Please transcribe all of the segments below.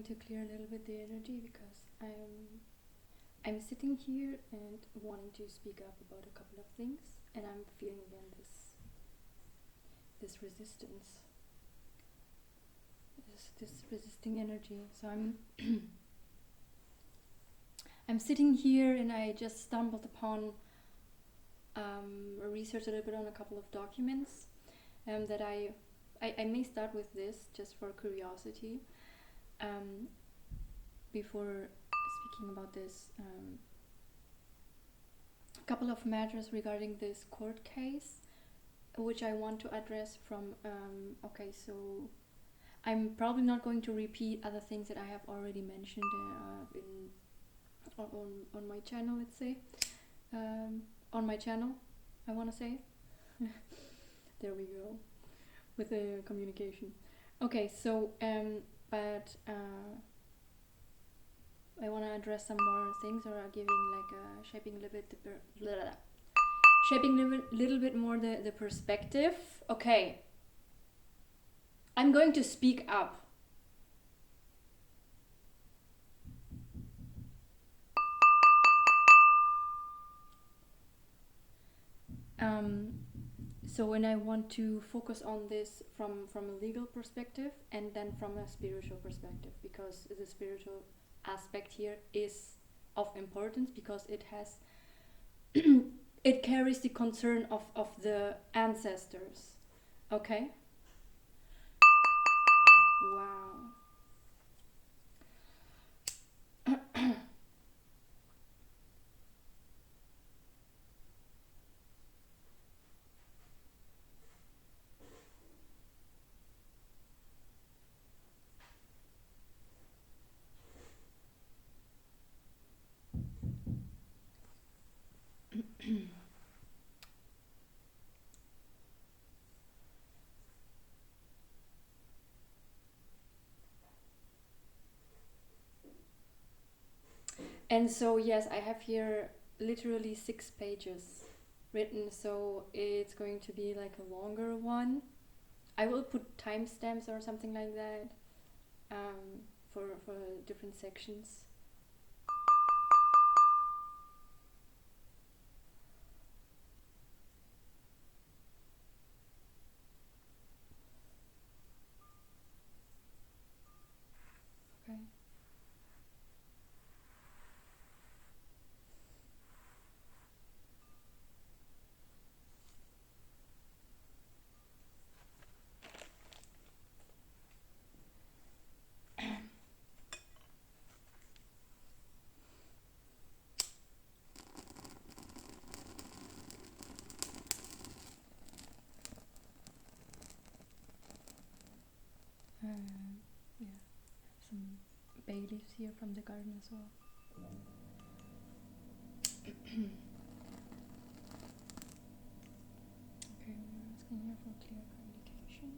to clear a little bit the energy because I'm sitting here and wanting to speak up about a couple of things, and I'm feeling again this resistance, this resisting energy. So I'm sitting here and I just stumbled upon research a little bit on a couple of documents that I may start with this just for curiosity before speaking about this. A couple of matters regarding this court case which I want to address from okay, so I'm probably not going to repeat other things that I have already mentioned on my channel, let's say. On my channel, I want to say. There we go, with the communication. Okay, so, but I want to address some more things, or giving like shaping a little bit more the perspective. Okay, I'm going to speak up. So when I want to focus on this from a legal perspective and then from a spiritual perspective, because the spiritual aspect here is of importance, because it has it carries the concern of the ancestors. Okay? Wow. And so yes, I have here literally 6 pages written, so it's going to be like a longer one. I will put timestamps or something like that for different sections. Okay. Yeah, some bay leaves here from the garden as well. Okay, we're asking here for clear communication.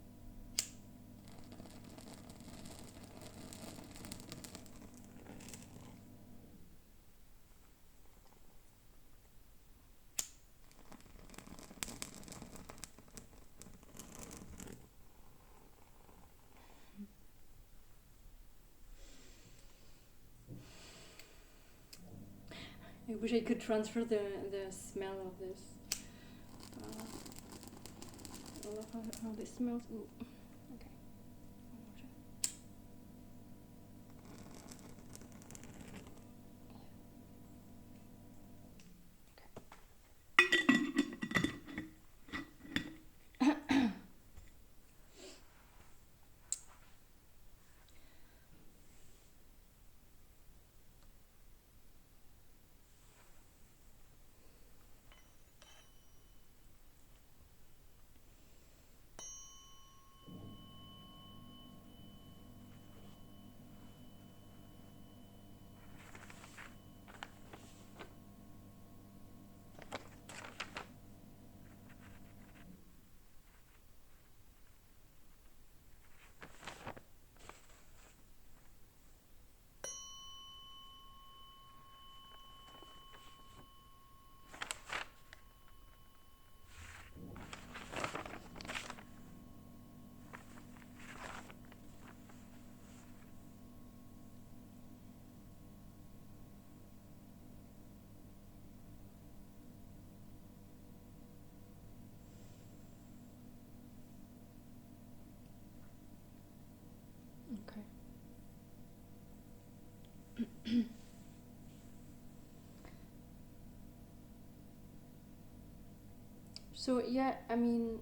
I wish I could transfer the smell of this. I love how this smells. Ooh. Okay. One more time. So yeah, I mean,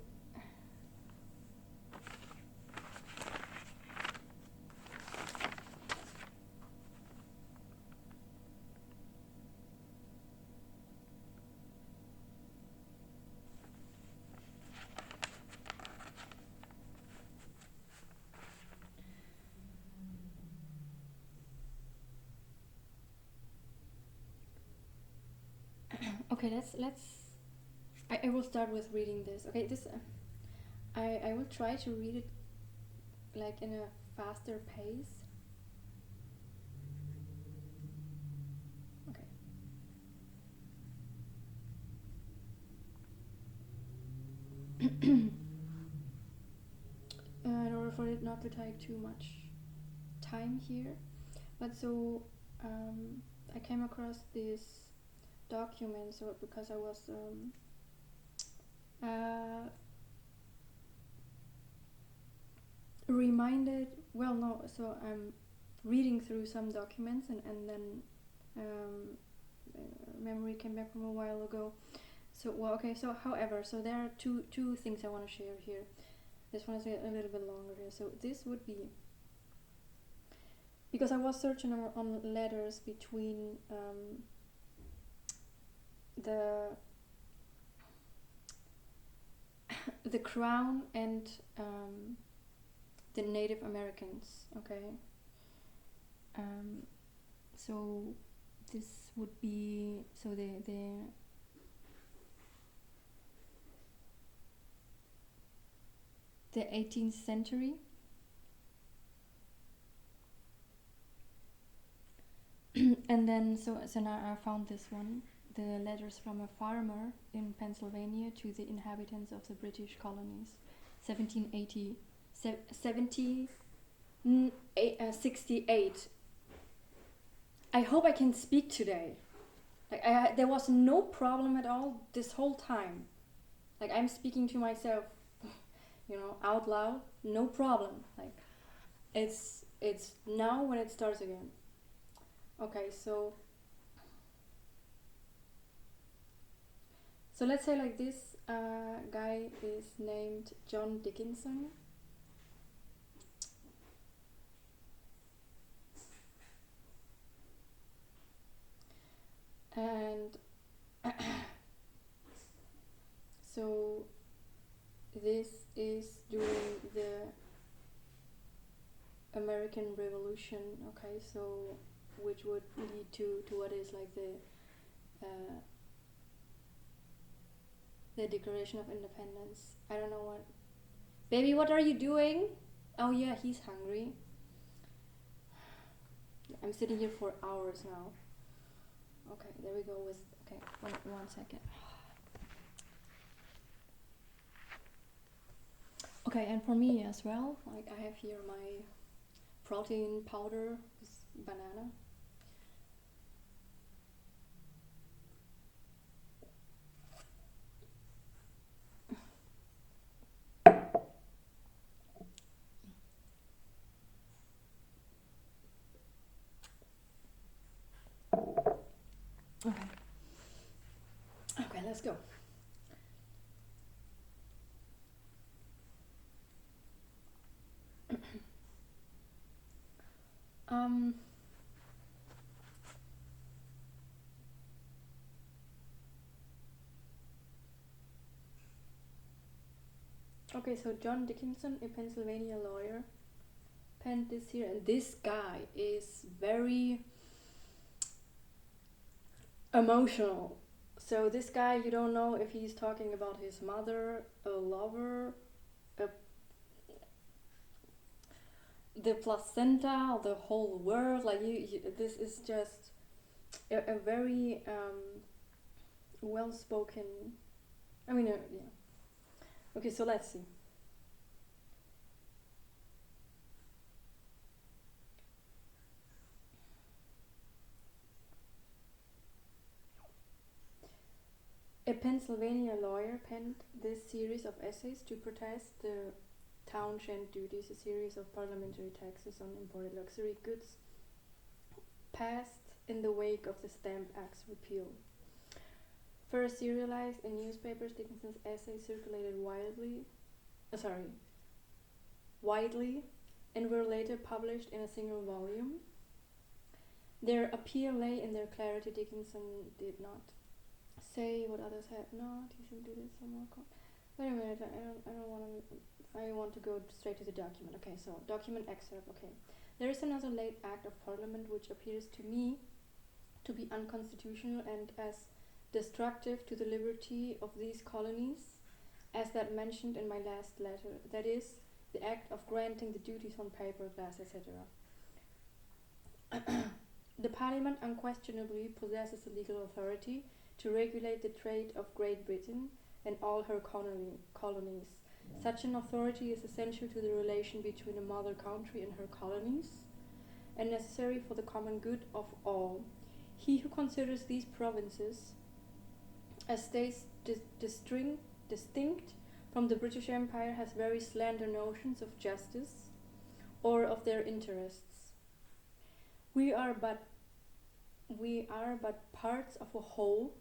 okay, let's. I will start with reading this. Okay, this I will try to read it like in a faster pace. Okay. In order for it not to take too much time here, but so I came across this document, so because I was reminded, well no, so I'm reading through some documents, and then memory came back from a while ago. So well, okay, so however, so there are two things I want to share here. This one is a little bit longer here. So this would be, because I was searching on letters between the the crown and the Native Americans. Okay. So this would be, so the 18th century. And then so now I found this one, the letters from a farmer in Pennsylvania to the inhabitants of the British colonies, 1780, 68. I hope I can speak today. Like there was no problem at all this whole time. Like I'm speaking to myself, out loud, no problem. Like it's now when it starts again. Okay, so let's say like this guy is named John Dickinson. And so this is during the American Revolution, okay, so which would lead to what is like the Declaration of Independence. I don't know what. Baby, what are you doing? Oh yeah, he's hungry. I'm sitting here for hours now. Okay, there we go with, okay, one second. Okay, and for me as well, like I have here my protein powder with banana. Okay. Okay, let's go. Okay, so John Dickinson, a Pennsylvania lawyer, penned this here, and this guy is very emotional. So this guy, you don't know if he's talking about his mother, a lover, the placenta, the whole world. Like this is just a very well-spoken. I mean, yeah. Okay, so let's see. A Pennsylvania lawyer penned this series of essays to protest the townshend duties, a series of parliamentary taxes on imported luxury goods passed in the wake of the Stamp Act's repeal. First serialized in newspapers, Dickinson's essays circulated widely, and were later published in a single volume. Their appeal lay in their clarity. Dickinson did not say what others had not. He simply did some more. Wait a minute, I want to go straight to the document. Okay, so document excerpt. Okay, there is another late act of Parliament which appears to me to be unconstitutional and as destructive to the liberty of these colonies as that mentioned in my last letter. That is, the act of granting the duties on paper, glass, etc. The Parliament unquestionably possesses the legal authority to regulate the trade of Great Britain and all her colonies. Such an authority is essential to the relation between a mother country and her colonies, and necessary for the common good of all. He who considers these provinces as states distinct from the British Empire has very slender notions of justice or of their interests. We are but parts of a whole,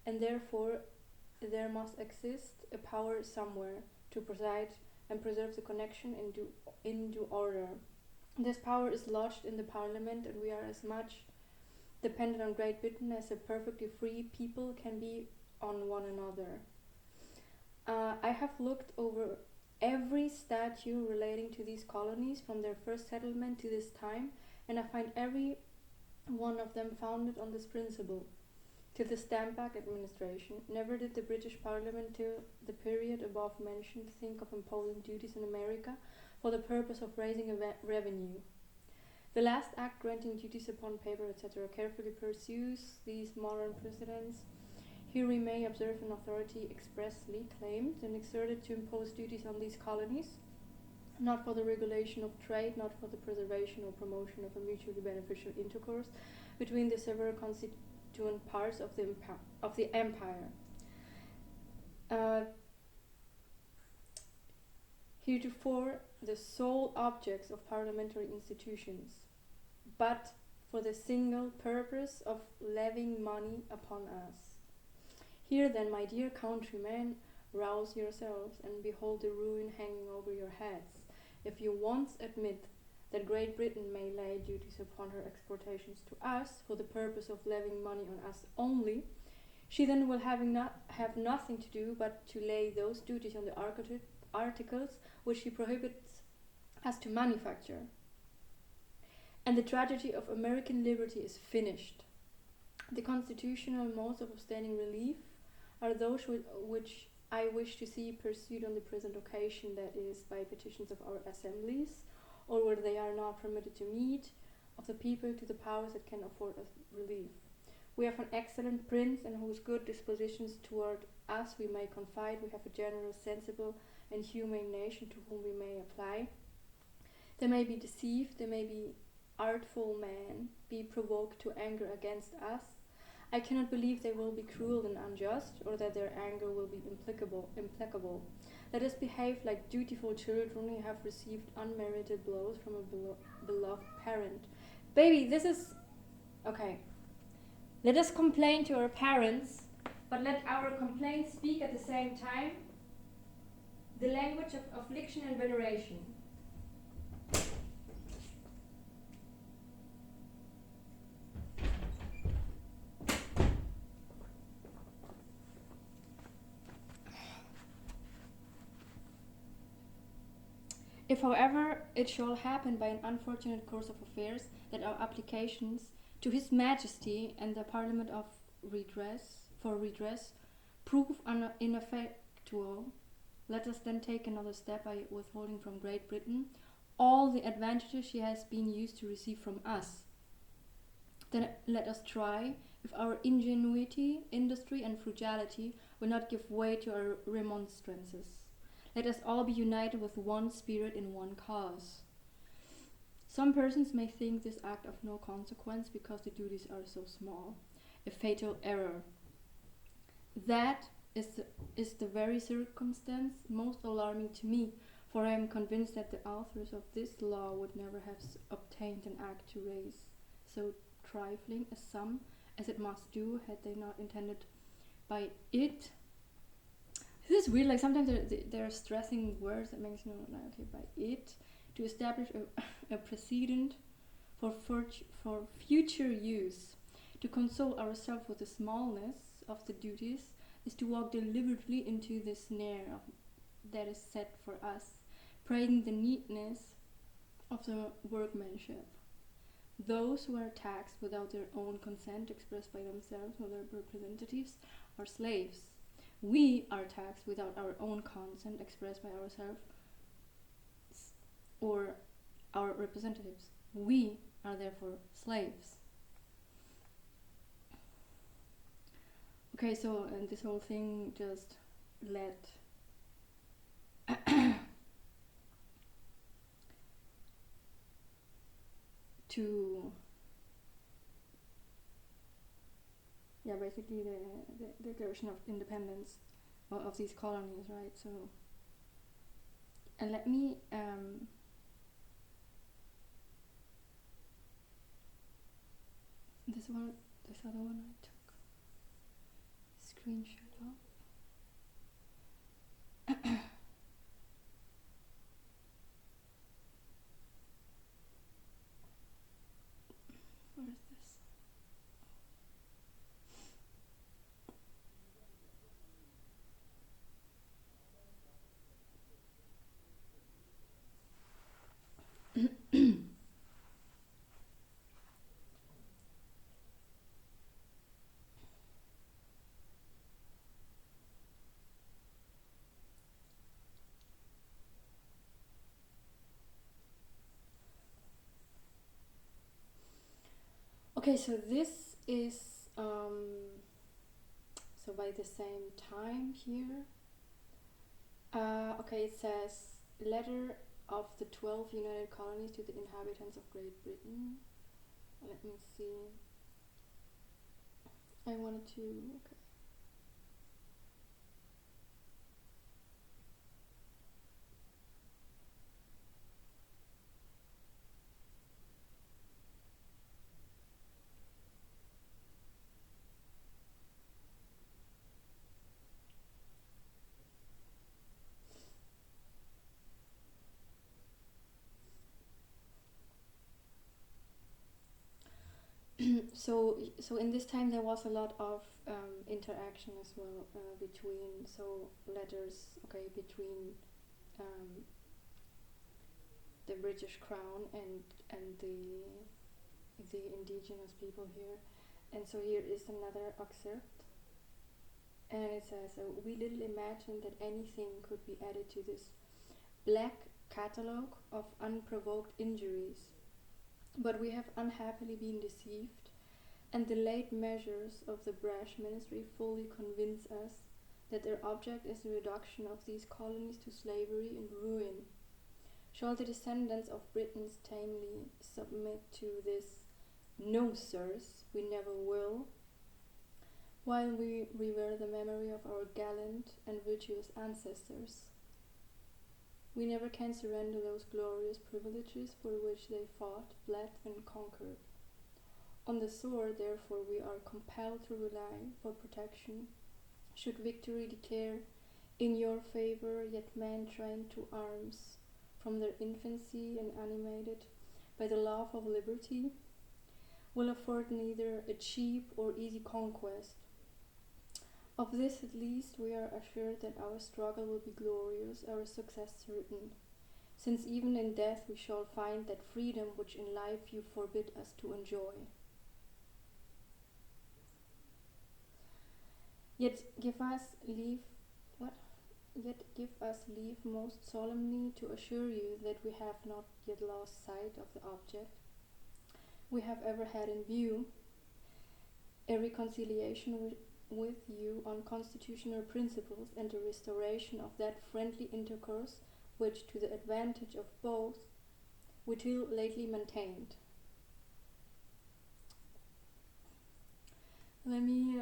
and therefore there must exist a power somewhere to preside and preserve the connection in due order. This power is lodged in the Parliament, and we are as much dependent on Great Britain as a perfectly free people can be on one another. I have looked over every statute relating to these colonies from their first settlement to this time, and I find every one of them founded on this principle. To the Stamp Act administration, never did the British Parliament till the period above mentioned think of imposing duties in America for the purpose of raising a revenue. The last act granting duties upon paper, etc., carefully pursues these modern precedents. Here we may observe an authority expressly claimed and exerted to impose duties on these colonies, not for the regulation of trade, not for the preservation or promotion of a mutually beneficial intercourse between the several constituent parts of the empire. Heretofore the sole objects of parliamentary institutions, but for the single purpose of levying money upon us. Here then, my dear countrymen, rouse yourselves and behold the ruin hanging over your heads. If you once admit that Great Britain may lay duties upon her exportations to us for the purpose of levying money on us only, she then will have nothing to do but to lay those duties on the articles which she prohibits us to manufacture. And the tragedy of American liberty is finished. The constitutional modes of obtaining relief are those which I wish to see pursued on the present occasion, that is, by petitions of our assemblies, or where they are not permitted to meet, of the people to the powers that can afford us relief. We have an excellent prince, in whose good dispositions toward us we may confide. We have a generous, sensible, and humane nation to whom we may apply. They may be deceived, they may be artful men, be provoked to anger against us. I cannot believe they will be cruel and unjust, or that their anger will be implacable. Let us behave like dutiful children who have received unmerited blows from a beloved parent. Baby, this is... Okay. Let us complain to our parents, but let our complaints speak at the same time the language of affliction and veneration. If, however, it shall happen by an unfortunate course of affairs that our applications to His Majesty and the Parliament of redress prove ineffectual, let us then take another step by withholding from Great Britain all the advantages she has been used to receive from us. Then let us try if our ingenuity, industry, and frugality will not give way to our remonstrances. Let us all be united with one spirit in one cause. Some persons may think this act of no consequence because the duties are so small. A fatal error. That is the very circumstance most alarming to me, for I am convinced that the authors of this law would never have obtained an act to raise so trifling a sum as it must do, had they not intended by it. This is weird. Like sometimes they're stressing words that makes no like okay by it to establish a precedent for future use. To console ourselves with the smallness of the duties is to walk deliberately into the snare that is set for us, praising the neatness of the workmanship. Those who are taxed without their own consent expressed by themselves or their representatives are slaves. We are taxed without our own consent expressed by ourselves or our representatives. We are therefore slaves. Okay, so and this whole thing just led to basically the declaration of independence of these colonies, right? So, and let me this other one I took screenshot of. Where is this? Okay, so this is so by the same time here. Okay, it says letter of the 12 United Colonies to the inhabitants of Great Britain. Let me see. I wanted to. Okay. So in this time there was a lot of interaction as well between letters between the British Crown and the indigenous people here, and so here is another excerpt, and it says, "We little imagined that anything could be added to this black catalogue of unprovoked injuries. But we have unhappily been deceived, and the late measures of the brash ministry fully convince us that their object is the reduction of these colonies to slavery and ruin. Shall the descendants of Britons tamely submit to this? No, sirs, we never will. While we revere the memory of our gallant and virtuous ancestors, we never can surrender those glorious privileges for which they fought, bled, and conquered. On the sword, therefore, we are compelled to rely for protection. Should victory declare in your favor, yet men trained to arms from their infancy and animated by the love of liberty, will afford neither a cheap or easy conquest. Of this at least we are assured that our struggle will be glorious, our success certain, since even in death we shall find that freedom which in life you forbid us to enjoy. Yet give us leave most solemnly to assure you that we have not yet lost sight of the object we have ever had in view, a reconciliation with you on constitutional principles and the restoration of that friendly intercourse which, to the advantage of both, we till lately maintained." Let me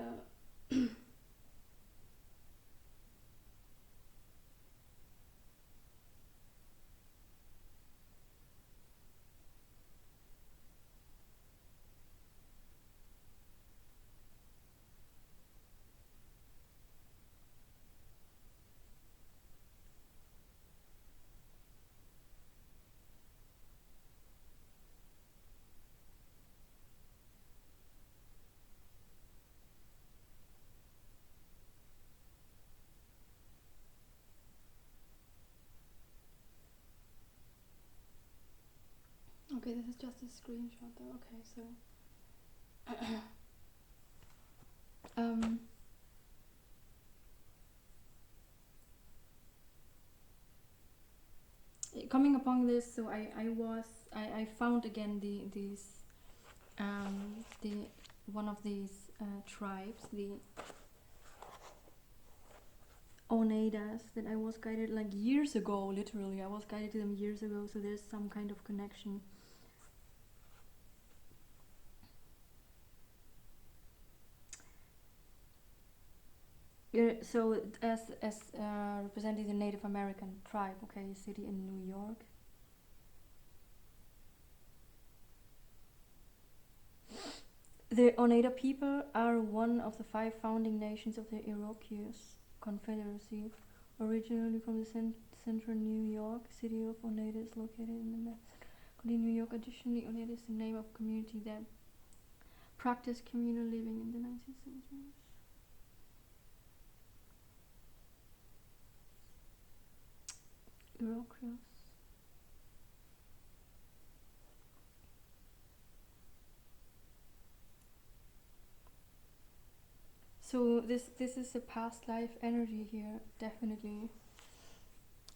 a screenshot though. Okay, so coming upon this, so I found again the one of these tribes, the Oneidas, that I was guided like years ago. Literally, I was guided to them years ago. So there's some kind of connection. So as representing the Native American tribe, okay, city in New York. The Oneida people are one of the 5 founding nations of the Iroquois Confederacy, originally from the central New York. City of Oneida is located in the New York. Additionally, Oneida is the name of a community that practiced communal living in the 19th century. Iroquois. So this is a past life energy here, definitely.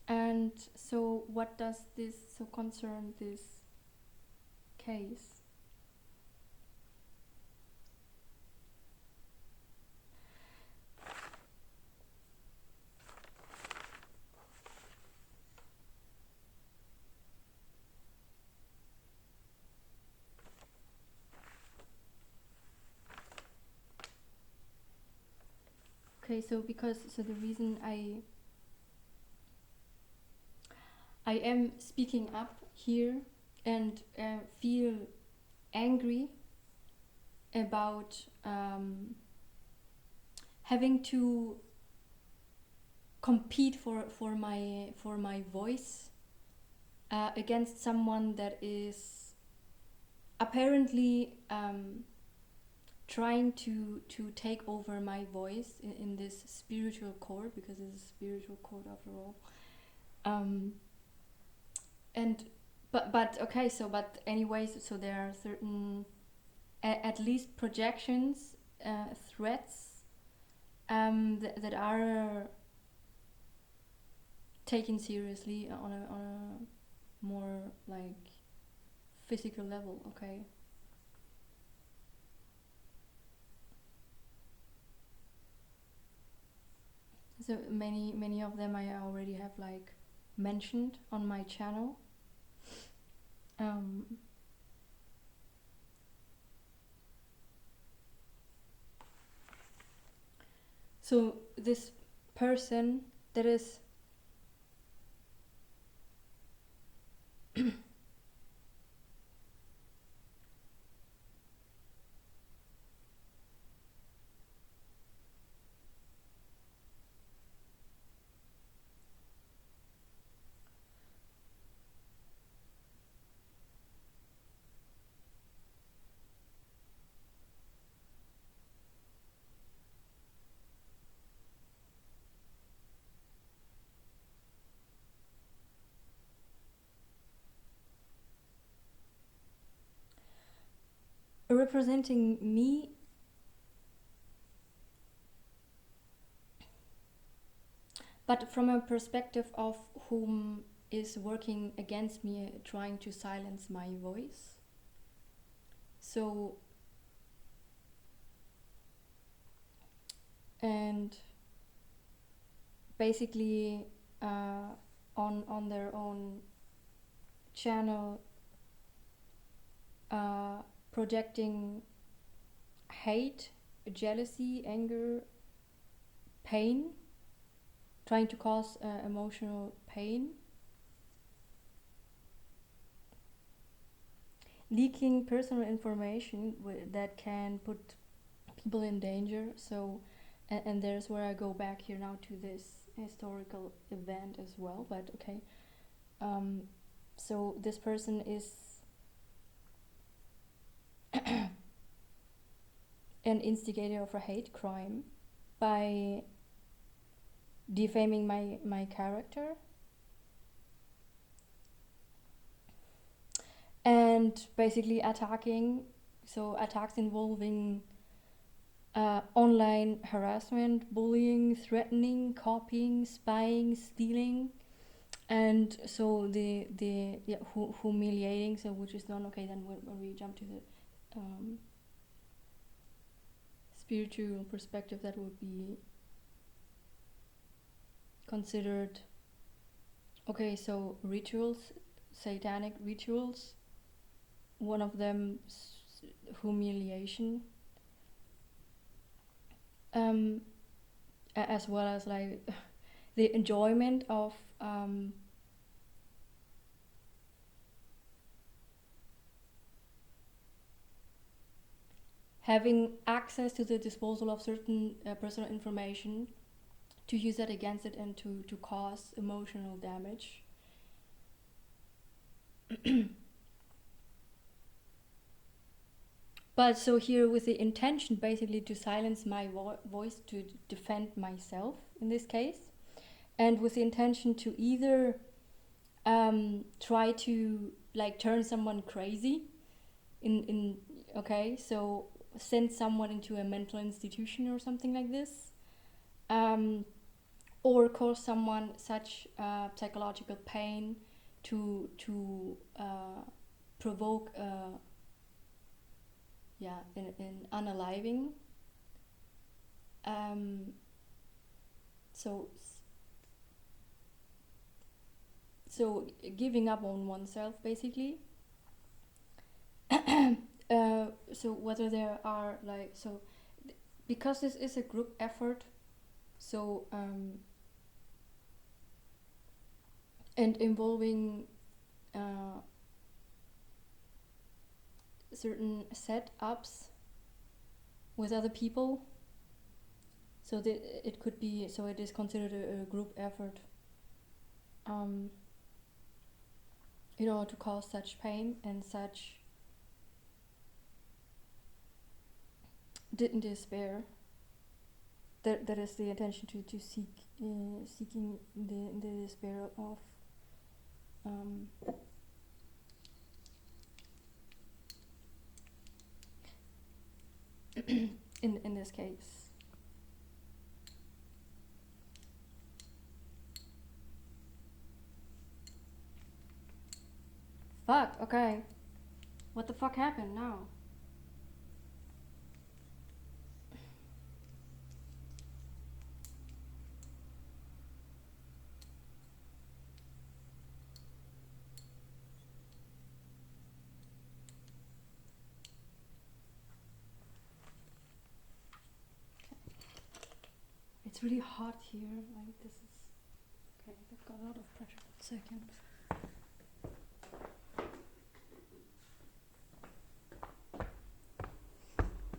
And so what does this concern this case? Okay, so the reason I am speaking up here and feel angry about having to compete for my voice against someone that is apparently trying to take over my voice in this spiritual court, because it's a spiritual court after all. And but okay, so but anyways, so there are certain at least projections, threats that are taken seriously on a more like physical level. Okay. So many of them I already have like mentioned on my channel. So this person that is representing me, but from a perspective of whom is working against me, trying to silence my voice. So, and basically on their own channel projecting hate, jealousy, anger, pain, trying to cause emotional pain, leaking personal information that can put people in danger. So and there's where I go back here now to this historical event as well, but okay. So this person is an instigator of a hate crime by defaming my character and basically attacking. So attacks involving online harassment, bullying, threatening, copying, spying, stealing, and so the humiliating. So which is done. Okay, then when we jump to the spiritual perspective, that would be considered. Okay, so rituals, satanic rituals. One of them, humiliation. As well as like the enjoyment of having access to the disposal of certain personal information, to use that against it and to cause emotional damage. But so here with the intention basically to silence my voice, to defend myself in this case, and with the intention to either try to like turn someone crazy in okay, so send someone into a mental institution or something like this, or cause someone such psychological pain to provoke in unaliving. So giving up on oneself basically. So whether there are like, so because this is a group effort, so and involving certain setups with other people, so that it could be, so it is considered a group effort in order to cause such pain and such despair. That is the intention to seeking the despair of in this case. Fuck, okay. What the fuck happened now? It's really hot here. Like this is okay. I've got a lot of pressure. 1 second.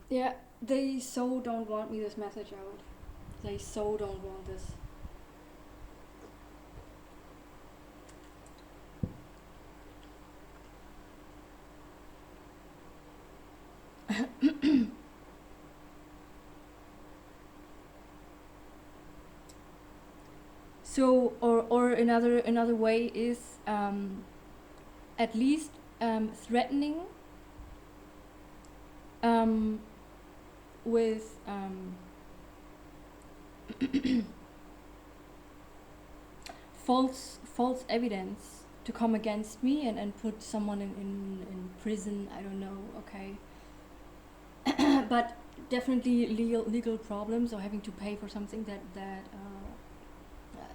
Yeah, they so don't want me this message out. They so don't want this. So, or another way is at least threatening with false evidence to come against me and put someone in prison. I don't know. Okay. But definitely legal problems, or having to pay for something that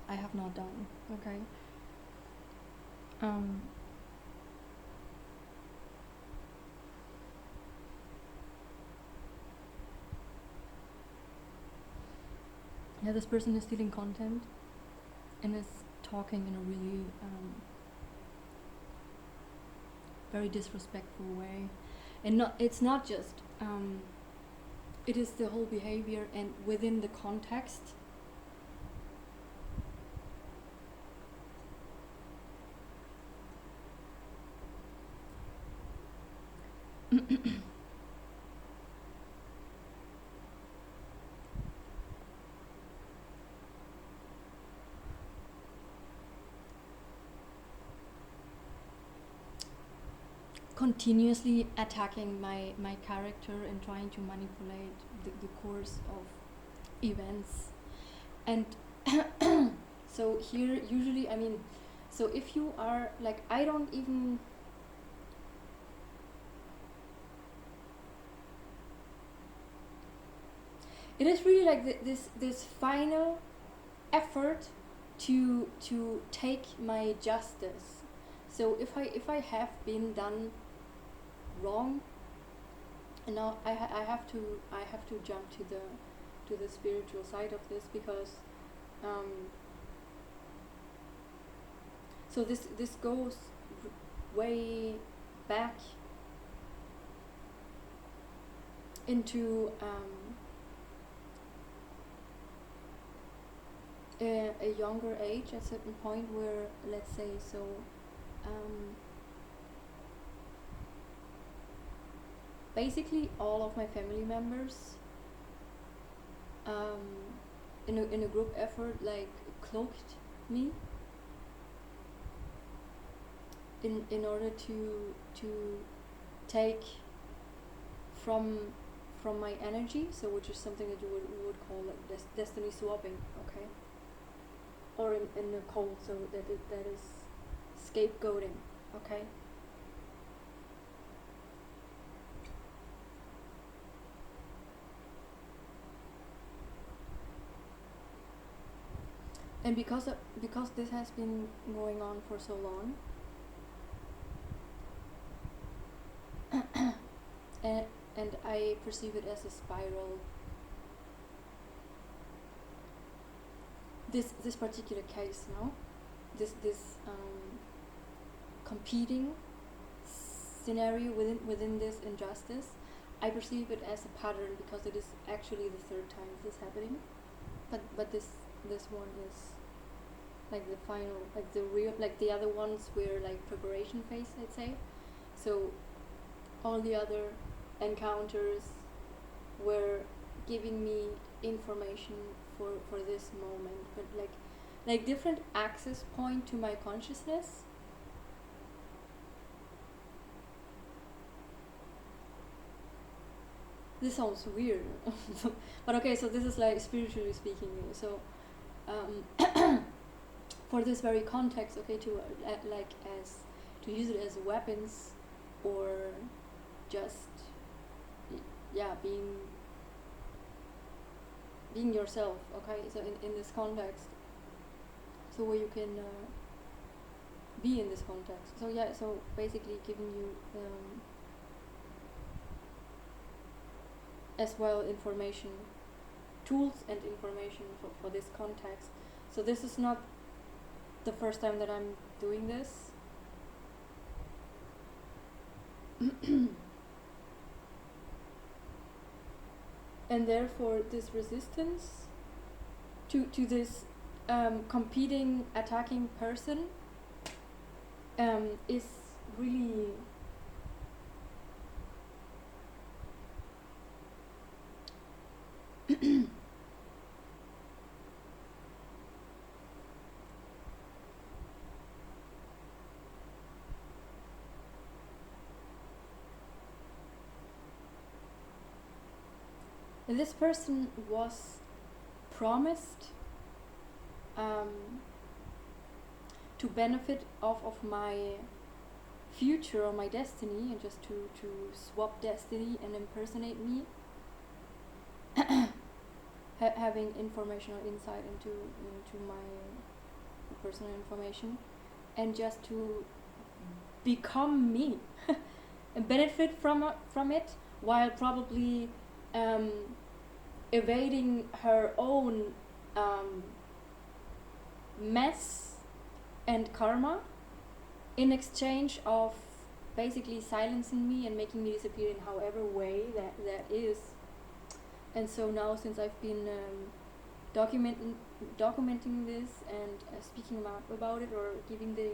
I have not done. Okay. Yeah, this person is stealing content and is talking in a really very disrespectful way, and it's not just it is the whole behavior and within the context. continuously attacking my character and trying to manipulate the course of events. And so here usually, I mean, so if you are like, I don't even, it is really like this final effort to take my justice. So if I have been done wrong, and now I have to jump to the spiritual side of this, because so this goes way back into a younger age, at a certain point where, let's say, so basically all of my family members in a group effort like cloaked me in order to take from my energy, so which is something that you would call like destiny swapping, okay, or in the cult, so that is scapegoating, okay. And because this has been going on for so long, and I perceive it as a spiral. This particular case, no, this competing scenario within this injustice, I perceive it as a pattern, because it is actually the third time this is happening, but this one is like the final, like the real, like the other ones were like preparation phase, I'd say. So all the other encounters were giving me information for this moment, but like different access point to my consciousness. This sounds weird, but okay, so this is like spiritually speaking, so for this very context, okay, to like as to use it as weapons, or just being yourself, okay, so in this context, so where you can be in this context, so yeah, so basically giving you as well information, tools and information for this context. So this is not the first time that I'm doing this. And therefore this resistance to this competing, attacking person is really this person was promised to benefit of my future or my destiny, and just to swap destiny and impersonate me, having information or insight into my personal information, and just to become me and benefit from it, while probably evading her own mess and karma, in exchange of basically silencing me and making me disappear in however way that is. And so now, since I've been documenting this and speaking about it, or giving the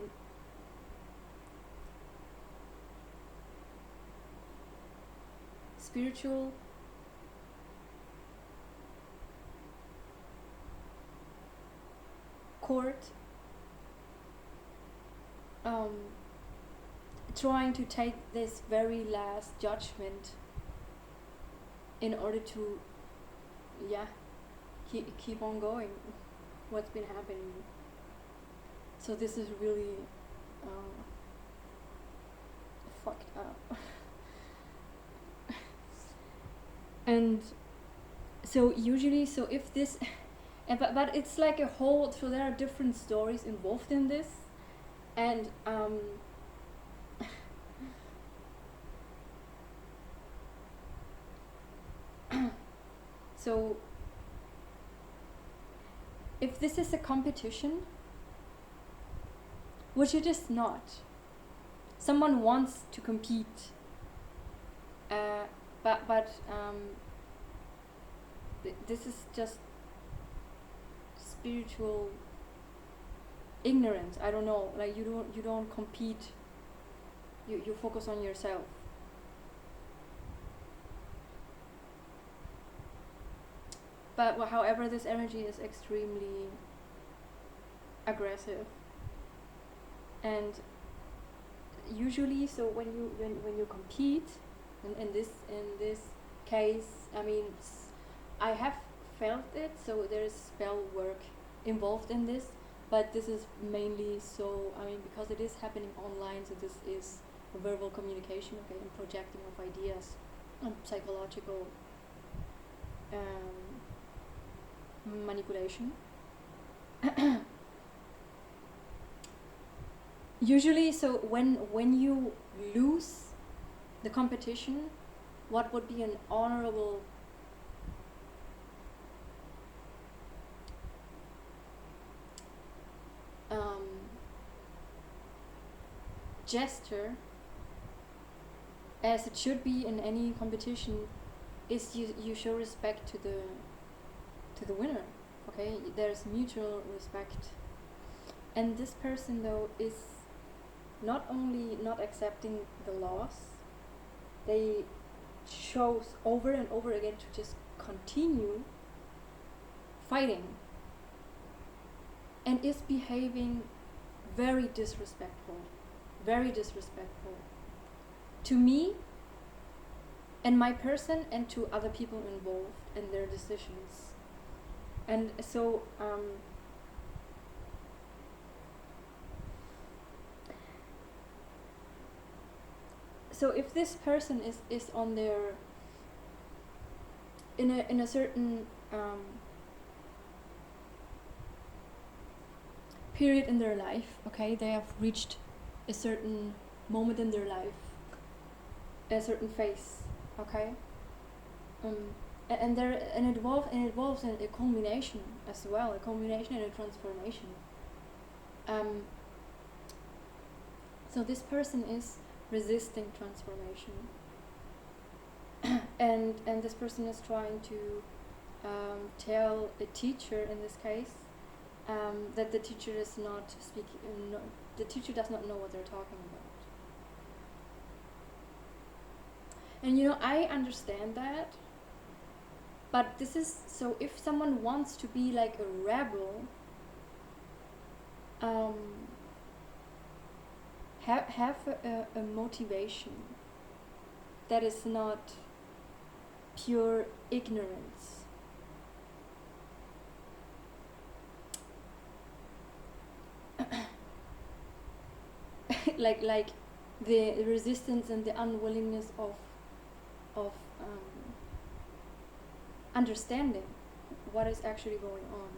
spiritual court trying to take this very last judgment in order to, yeah, keep on going what's been happening. So this is really fucked up. And so usually, so if this but it's like a whole, so there are different stories involved in this, and so if this is a competition, which it is not, someone wants to compete, but this is just spiritual ignorance. I don't know, like you don't compete, you focus on yourself. But however, this energy is extremely aggressive, and usually, so when you compete, in this case, I mean, I have felt it. So there is spell work involved in this, but this is mainly, so I mean, because it is happening online. So this is verbal communication, okay, and projecting of ideas, and psychological manipulation. Usually, so when you lose the competition, what would be an honorable gesture, as it should be in any competition, is you show respect to the winner. Okay, there's mutual respect, and this person though is not only not accepting the loss, they chose over and over again to just continue fighting, and is behaving very disrespectful to me and my person, and to other people involved in their decisions. And so so if this person is on their in a certain period in their life, okay, they have reached a certain moment in their life, a certain phase, okay, and it involves a culmination as well, a culmination and a transformation. So this person is resisting transformation, and this person is trying to tell a teacher, in this case, that the teacher is not speaking. The teacher does not know what they're talking about. And I understand that, but this is, so if someone wants to be like a rebel, have a motivation that is not pure ignorance. like the resistance and the unwillingness of understanding what is actually going on.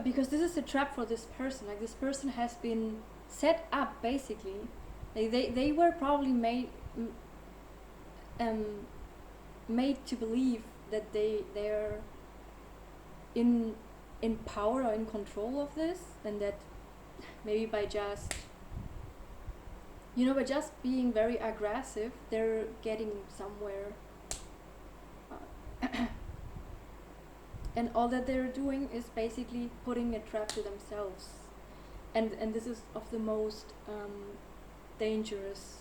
Because this is a trap for this person. Like, this person has been set up, basically. Like, they were probably made to believe that they're in power or in control of this, and that maybe by just being very aggressive, they're getting somewhere. And all that they're doing is basically putting a trap to themselves, and this is of the most dangerous,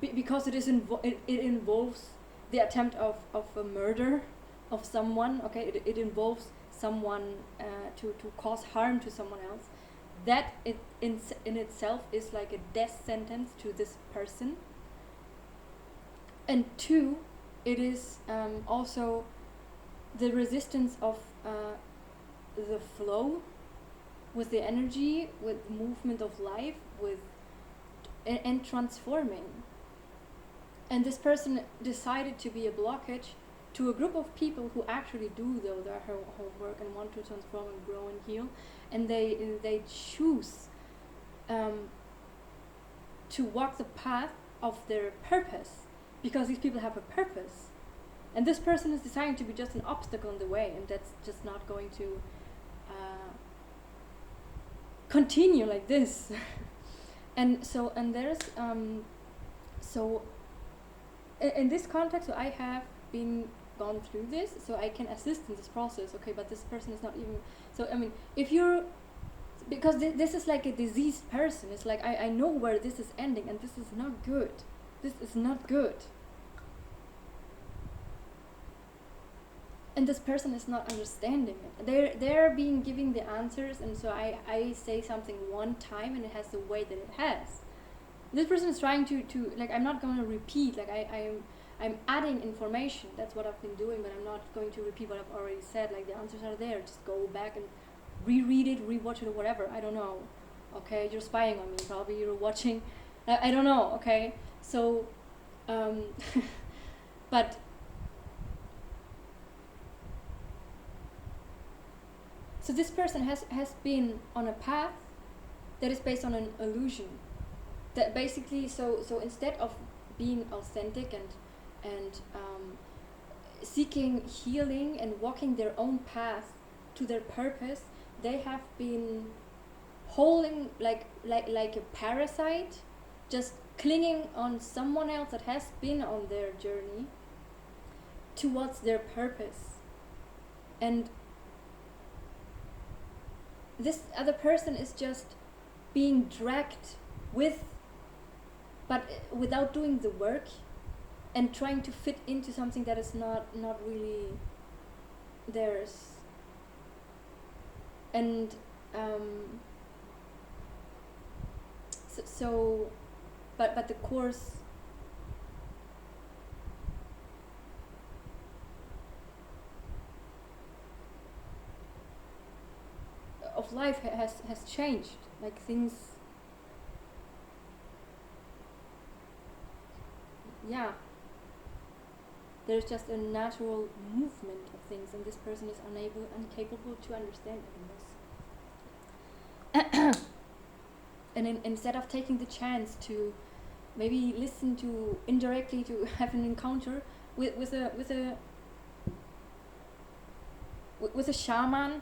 because it involves the attempt of a murder of someone. Okay, it involves someone to cause harm to someone else, that it in itself is like a death sentence to this person. And two, it is also the resistance of the flow with the energy, with movement of life, with and transforming. And this person decided to be a blockage to a group of people who actually do though their homework and want to transform and grow and heal, and they choose to walk the path of their purpose, because these people have a purpose, and this person is deciding to be just an obstacle in the way, and that's just not going to continue like this. And so, and there's so in this context, so I have been gone through this, so I can assist in this process. Okay, but this person is not even, so I mean, if you're, because this is like a diseased person, it's like I know where this is ending, and this is not good. This is not good. And this person is not understanding it. They're being given the answers, and so I say something one time and it has the weight that it has. This person is trying to like, I'm not going to repeat, like I'm adding information. That's what I've been doing, but I'm not going to repeat what I've already said. Like, the answers are there. Just go back and reread it, rewatch it, or whatever. I don't know. Okay, you're spying on me. Probably you're watching. I don't know. Okay, so but so this person has been on a path that is based on an illusion. That basically, so instead of being authentic and seeking healing and walking their own path to their purpose, they have been holding like a parasite, just clinging on someone else that has been on their journey towards their purpose. And this other person is just being dragged with, but without doing the work, and trying to fit into something that is not really theirs. And but the course of life has changed. Like, things, yeah, there's just a natural movement of things, and this person is incapable to understand this. And instead of taking the chance to maybe listen to, indirectly, to have an encounter with a shaman,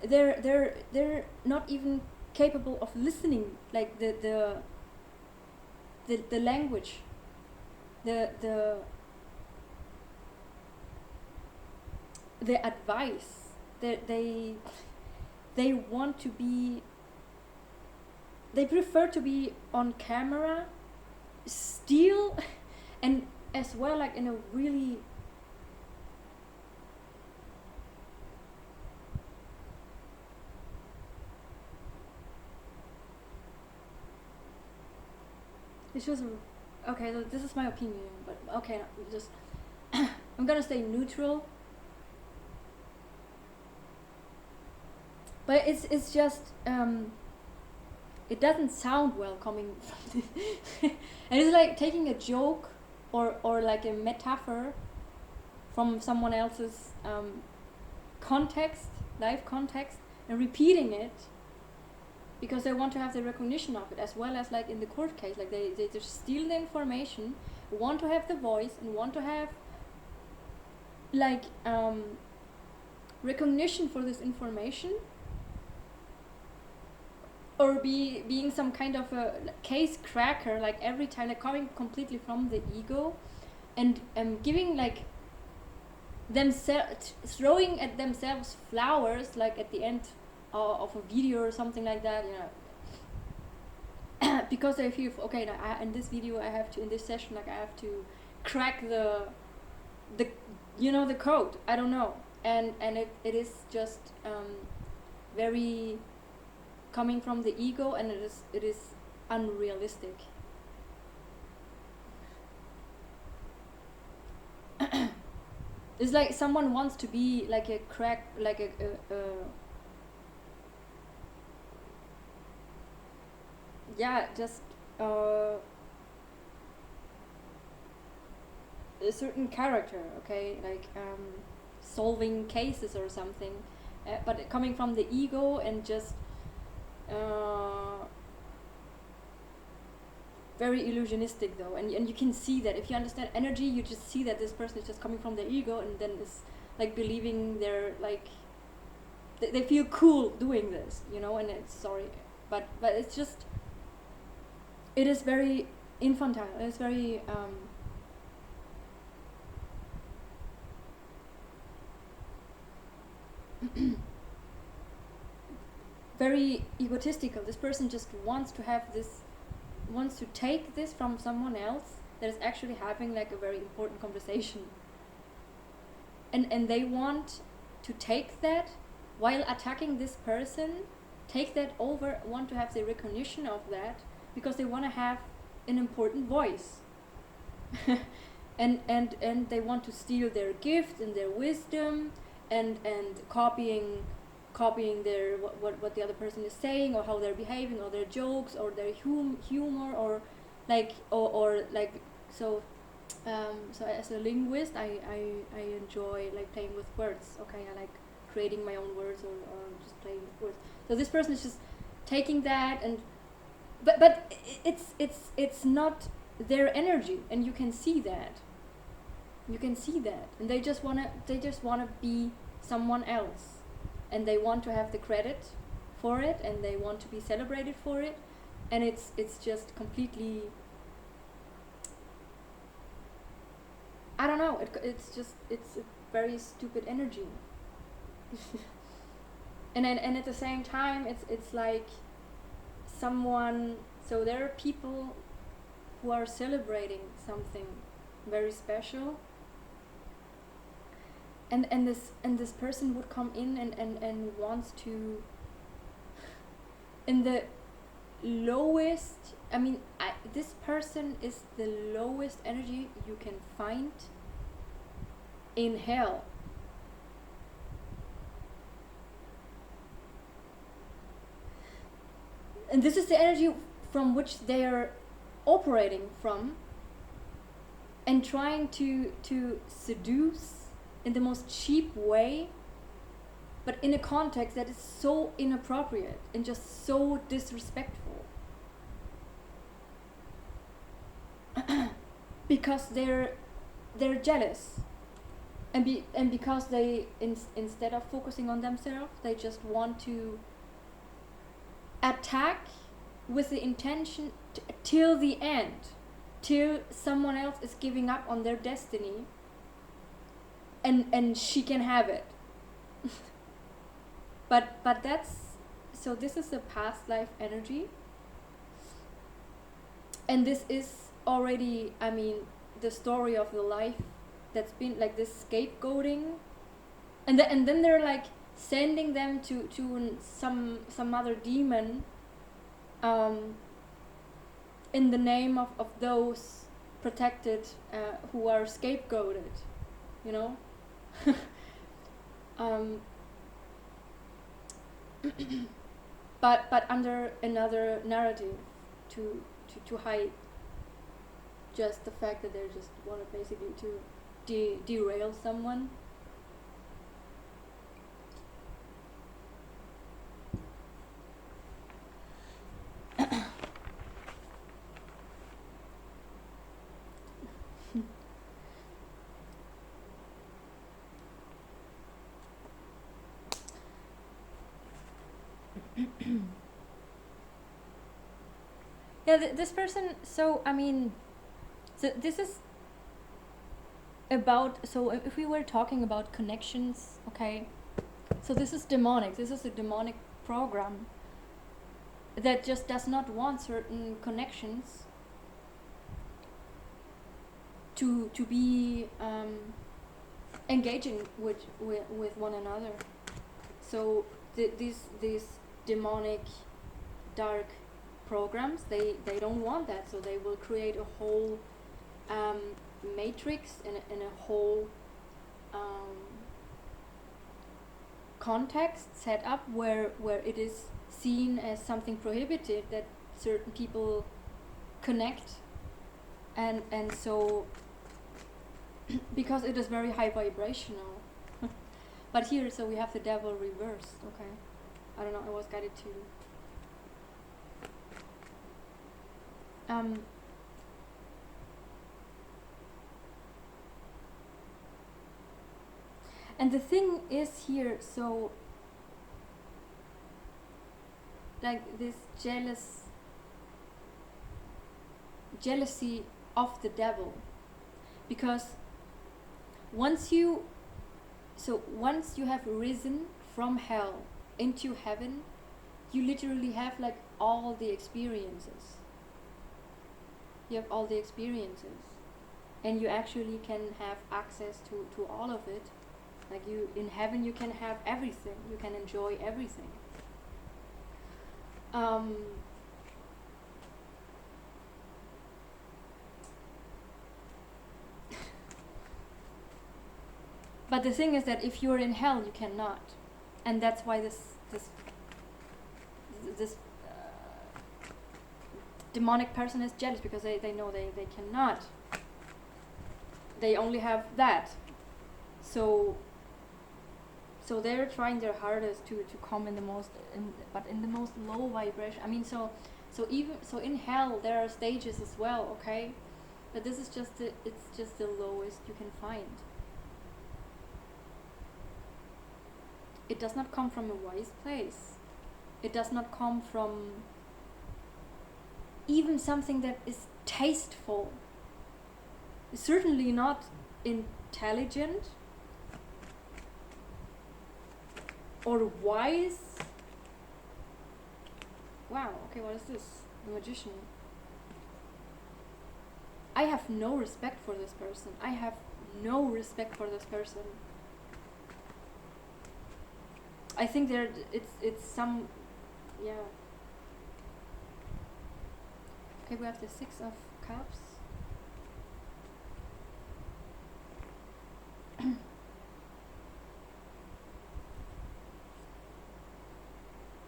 they're not even capable of listening, like the language, the advice that they want to be, they prefer to be on camera still, and as well, like in a really this was okay, so this is my opinion, but okay, just I'm gonna stay neutral. But it's just it doesn't sound well coming from this. And it's like taking a joke or like a metaphor from someone else's context, life context, and repeating it because they want to have the recognition of it, as well as like in the court case, like they just steal the information, want to have the voice, and want to have like recognition for this information, or being some kind of a case cracker, like every time, like coming completely from the ego, and giving like themselves, throwing at themselves flowers, like at the end of a video or something like that, you know. Because they feel, okay, in this video I have to, in this session, like I have to crack the you know, the code, I don't know. and it is just very coming from the ego, and it is unrealistic. It's like someone wants to be like a crack, like a yeah, just a certain character, okay, like solving cases or something, but coming from the ego, and just very illusionistic though, and you can see that if you understand energy, you just see that this person is just coming from the ego, and then is like believing they're like they feel cool doing this, you know, and it's sorry, but it's just, it is very infantile, it's very very egotistical. This person just wants to have this, wants to take this from someone else that is actually having like a very important conversation, and they want to take that while attacking this person, take that over, want to have the recognition of that, because they want to have an important voice. and they want to steal their gift and their wisdom, and copying their what the other person is saying, or how they're behaving, or their jokes, or their humor, or like or like so so as a linguist, I enjoy like playing with words, okay, I like creating my own words, or just playing with words. So this person is just taking that, and but it's not their energy, and you can see that, and they just wanna be someone else, and they want to have the credit for it, and they want to be celebrated for it, and it's just completely, I don't know, it's a very stupid energy. and at the same time, it's like someone, so there are people who are celebrating something very special, and this person would come in and wants to, in the lowest, I mean, this person is the lowest energy you can find in hell. And this is the energy from which they are operating from, and trying to seduce in the most cheap way, but in a context that is so inappropriate and just so disrespectful. Because they're jealous, and because they instead of focusing on themselves, they just want to attack with the intention till the end, till someone else is giving up on their destiny, and she can have it. but that's, so this is a past life energy, and this is already, I mean, the story of the life that's been like this scapegoating, and then they're like sending them to some other demon, in the name of those protected, who are scapegoated, you know. but under another narrative, to hide just the fact that they just want to basically to derail someone. Yeah, this person, so I mean, so this is about, so if we were talking about connections, okay, so this is demonic, this is a demonic program that just does not want certain connections to be engaging with one another. So these demonic dark programs, they don't want that, so they will create a whole matrix in a whole context set up where it is seen as something prohibited that certain people connect, and so because it is very high vibrational. But here, so we have the devil reversed. Okay, I don't know, I was guided to and the thing is here, so like this jealousy of the devil, because once you have risen from hell into heaven, you literally have like all the experiences. You have all the experiences, and you actually can have access to all of it. Like you in heaven, you can have everything. You can enjoy everything. But the thing is that if you're in hell, you cannot, and that's why this demonic person is jealous, because they know they cannot. They only have that, so they're trying their hardest to come in the most low vibration. I mean, so in hell there are stages as well, okay, but this is just the lowest you can find. It does not come from a wise place. It does not come from even something that is tasteful. It's certainly not intelligent or wise. Wow, okay, what is this? The magician. I have no respect for this person. I have no respect for this person. I think it's some, yeah. Okay, we have the 6 of Cups.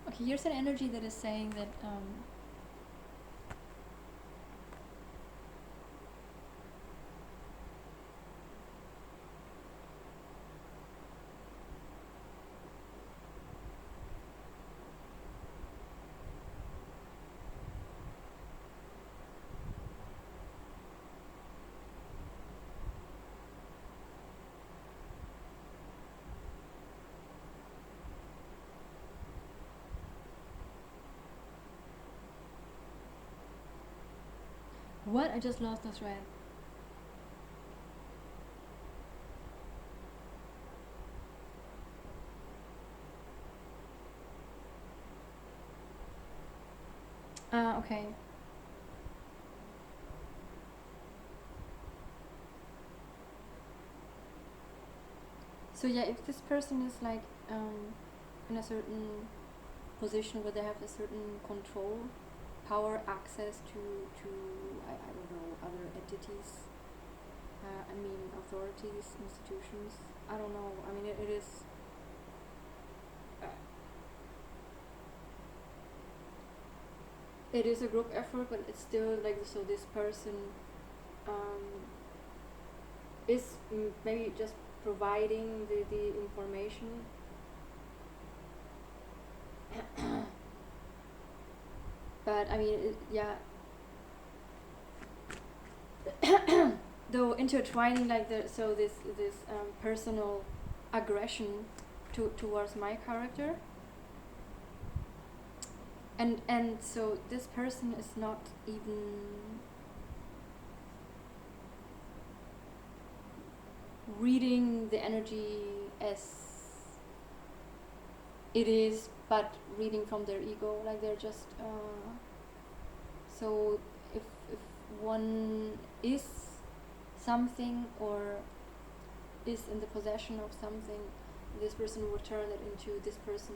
Okay, here's an energy that is saying that what? I just lost the thread. Okay. So yeah, if this person is like in a certain position where they have a certain control, power, access to I don't know, other entities, I mean authorities, institutions, I don't know, I mean it is it is a group effort, but it's still like, so this person is maybe just providing the information. But I mean, yeah. Though intertwining like this personal aggression towards my character, and so this person is not even reading the energy as it is, but reading from their ego, like they're just so if one is something, or is in the possession of something, this person will turn it into this person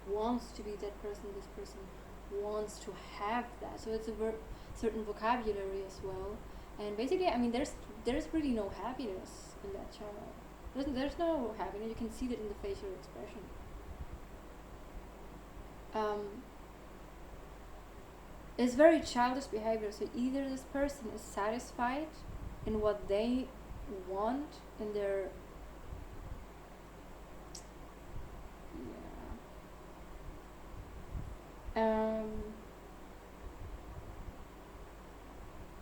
wants to be that person, this person wants to have that. So it's a certain vocabulary as well. And basically, I mean, there's really no happiness in that child. There's no happiness. You can see that in the facial expression. It's very childish behavior. So either this person is satisfied in what they want in their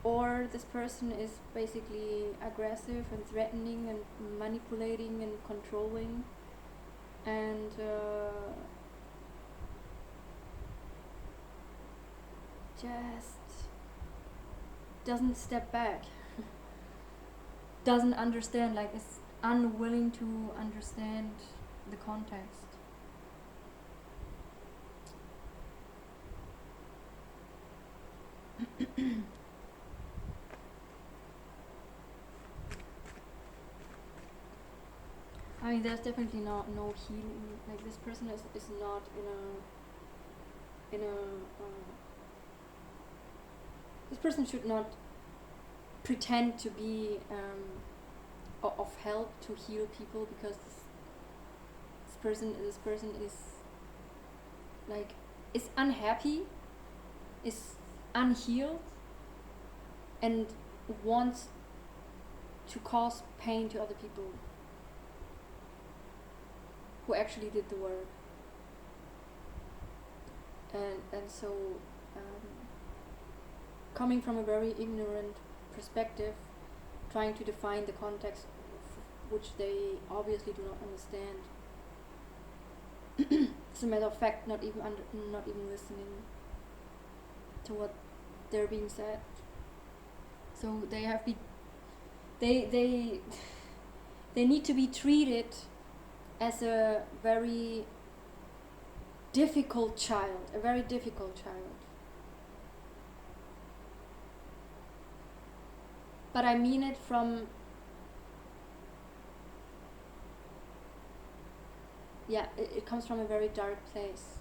or this person is basically aggressive and threatening and manipulating and controlling, and just doesn't step back, doesn't understand, like is unwilling to understand the context. I mean, there's definitely no healing. Like this person is not in a this person should not pretend to be of help to heal people, because this person is like is unhappy, is unhealed, and wants to cause pain to other people who actually did the work. And so coming from a very ignorant perspective, trying to define the context which they obviously do not understand. As a matter of fact, not even listening to what they're being said. So they need to be treated as a very difficult child, But I mean it from, it comes from a very dark place.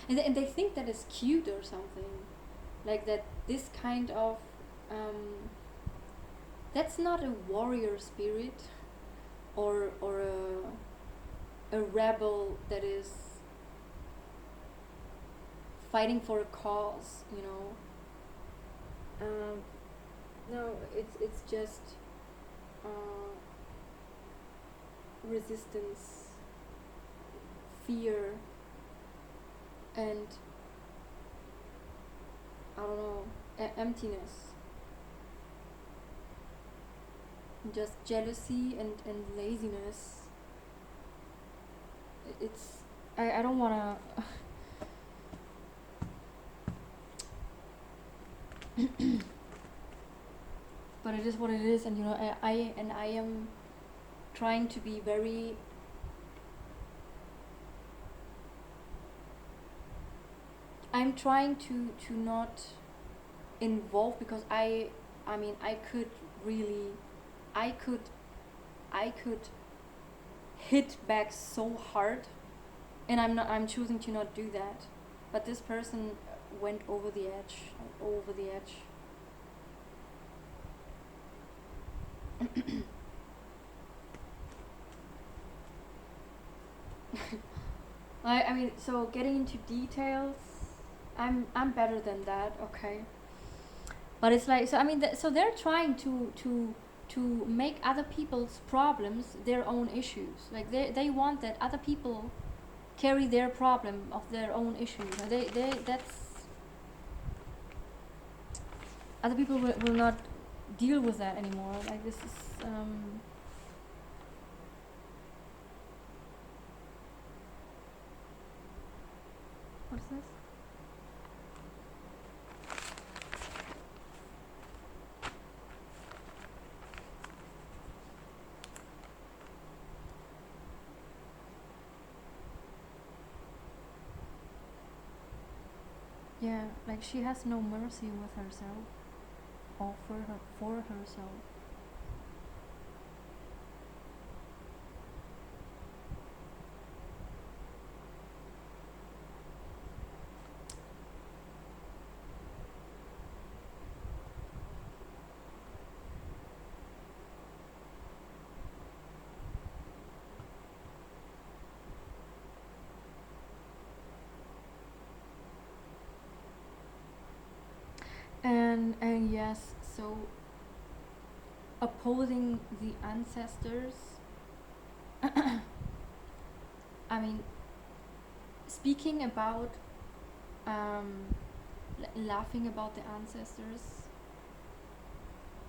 And they think that is cute or something. Like that this kind of, that's not a warrior spirit or a rebel that is fighting for a cause, you know. No, it's just resistance, fear, and I don't know, emptiness, just jealousy and laziness. It's I don't wanna but it is what it is, and you know, I am trying to be very I'm trying to not involve, because I mean I could hit back so hard, and I'm choosing to not do that. But this person went over the edge. I mean, so getting into details, I'm better than that, okay. But it's like, so I mean, so they're trying to make other people's problems their own issues. Like they want that other people carry their problem of their own issues. That's other people will not deal with that anymore. Like this is what's this? yeah, like she has no mercy with herself or for herself. And yes, so opposing the ancestors. I mean, speaking about laughing about the ancestors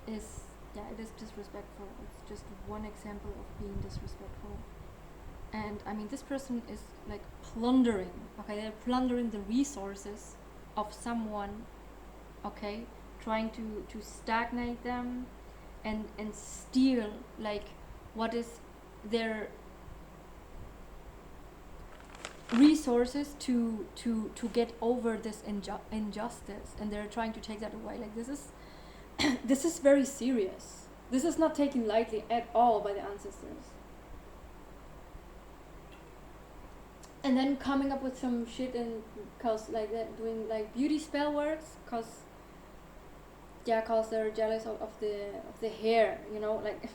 is, yeah, it is disrespectful. It's just one example of being disrespectful. And I mean, this person is like plundering. Okay, they're plundering the resources of someone. Okay, trying to stagnate them and steal like what is their resources to get over this injustice, and they're trying to take that away. Like this is this is very serious. This is not taken lightly at all by the ancestors. And then coming up with some shit and cause like that, doing like beauty spell works, cause yeah, cause they're jealous of the hair, you know, like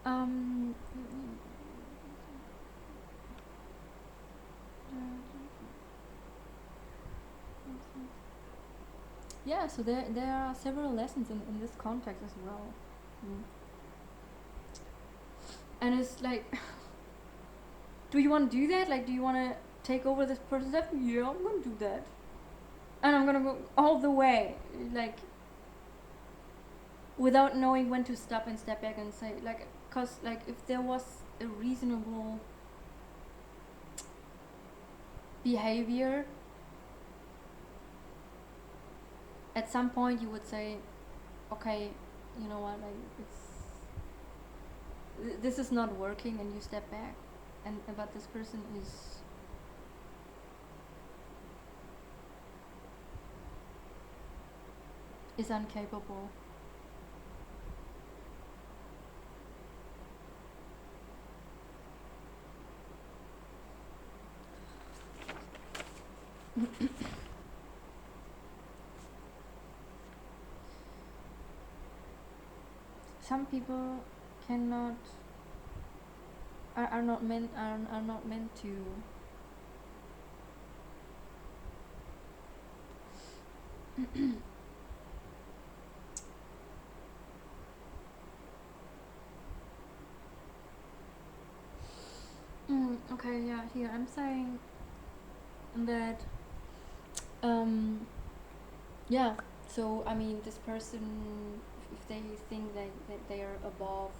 um yeah, so there are several lessons in this context as well. Mm. And it's like do you want to do that? Like, do you want to take over this person's life? Yeah, I'm gonna do that, and I'm gonna go all the way, like without knowing when to stop and step back and say, like, cause like if there was a reasonable behavior, at some point you would say, okay, you know what, like this is not working, and you step back, and but this person is incapable. Some people cannot are not meant to okay, yeah, here I'm saying that yeah, so I mean, this person, if they think that they are above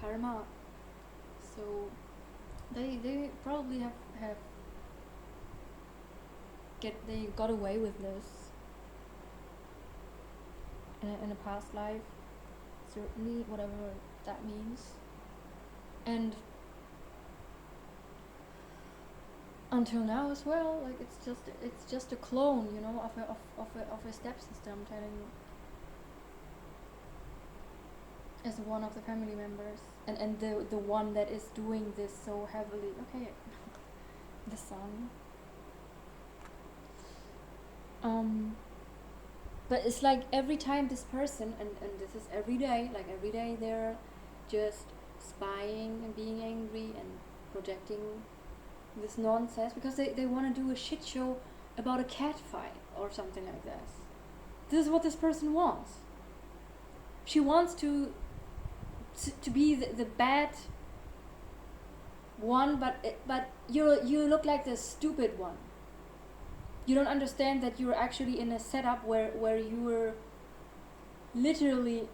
karma, so they probably have they got away with this in a past life, certainly, whatever that means. And until now as well, like it's just a clone, you know, of a step system telling as one of the family members, and the one that is doing this so heavily. Okay, the son. But it's like every time this person, and this is every day, like every day they're just spying and being angry and projecting this nonsense because they want to do a shit show about a cat fight or something like this. This is what this person wants. She wants to be the bad one, but you look like the stupid one. You don't understand that you're actually in a setup where you're literally,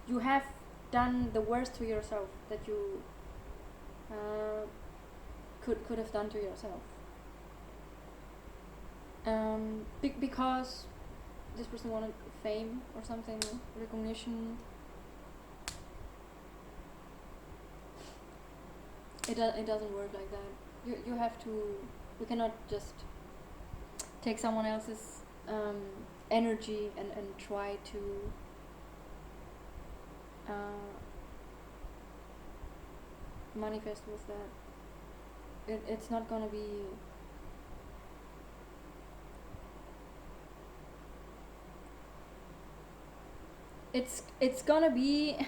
you have done the worst to yourself that you could have done to yourself. Because this person wanted fame or something, recognition. It doesn't work like that. You have to. You cannot just take someone else's energy and try to manifest with that. It's not gonna be. It's gonna be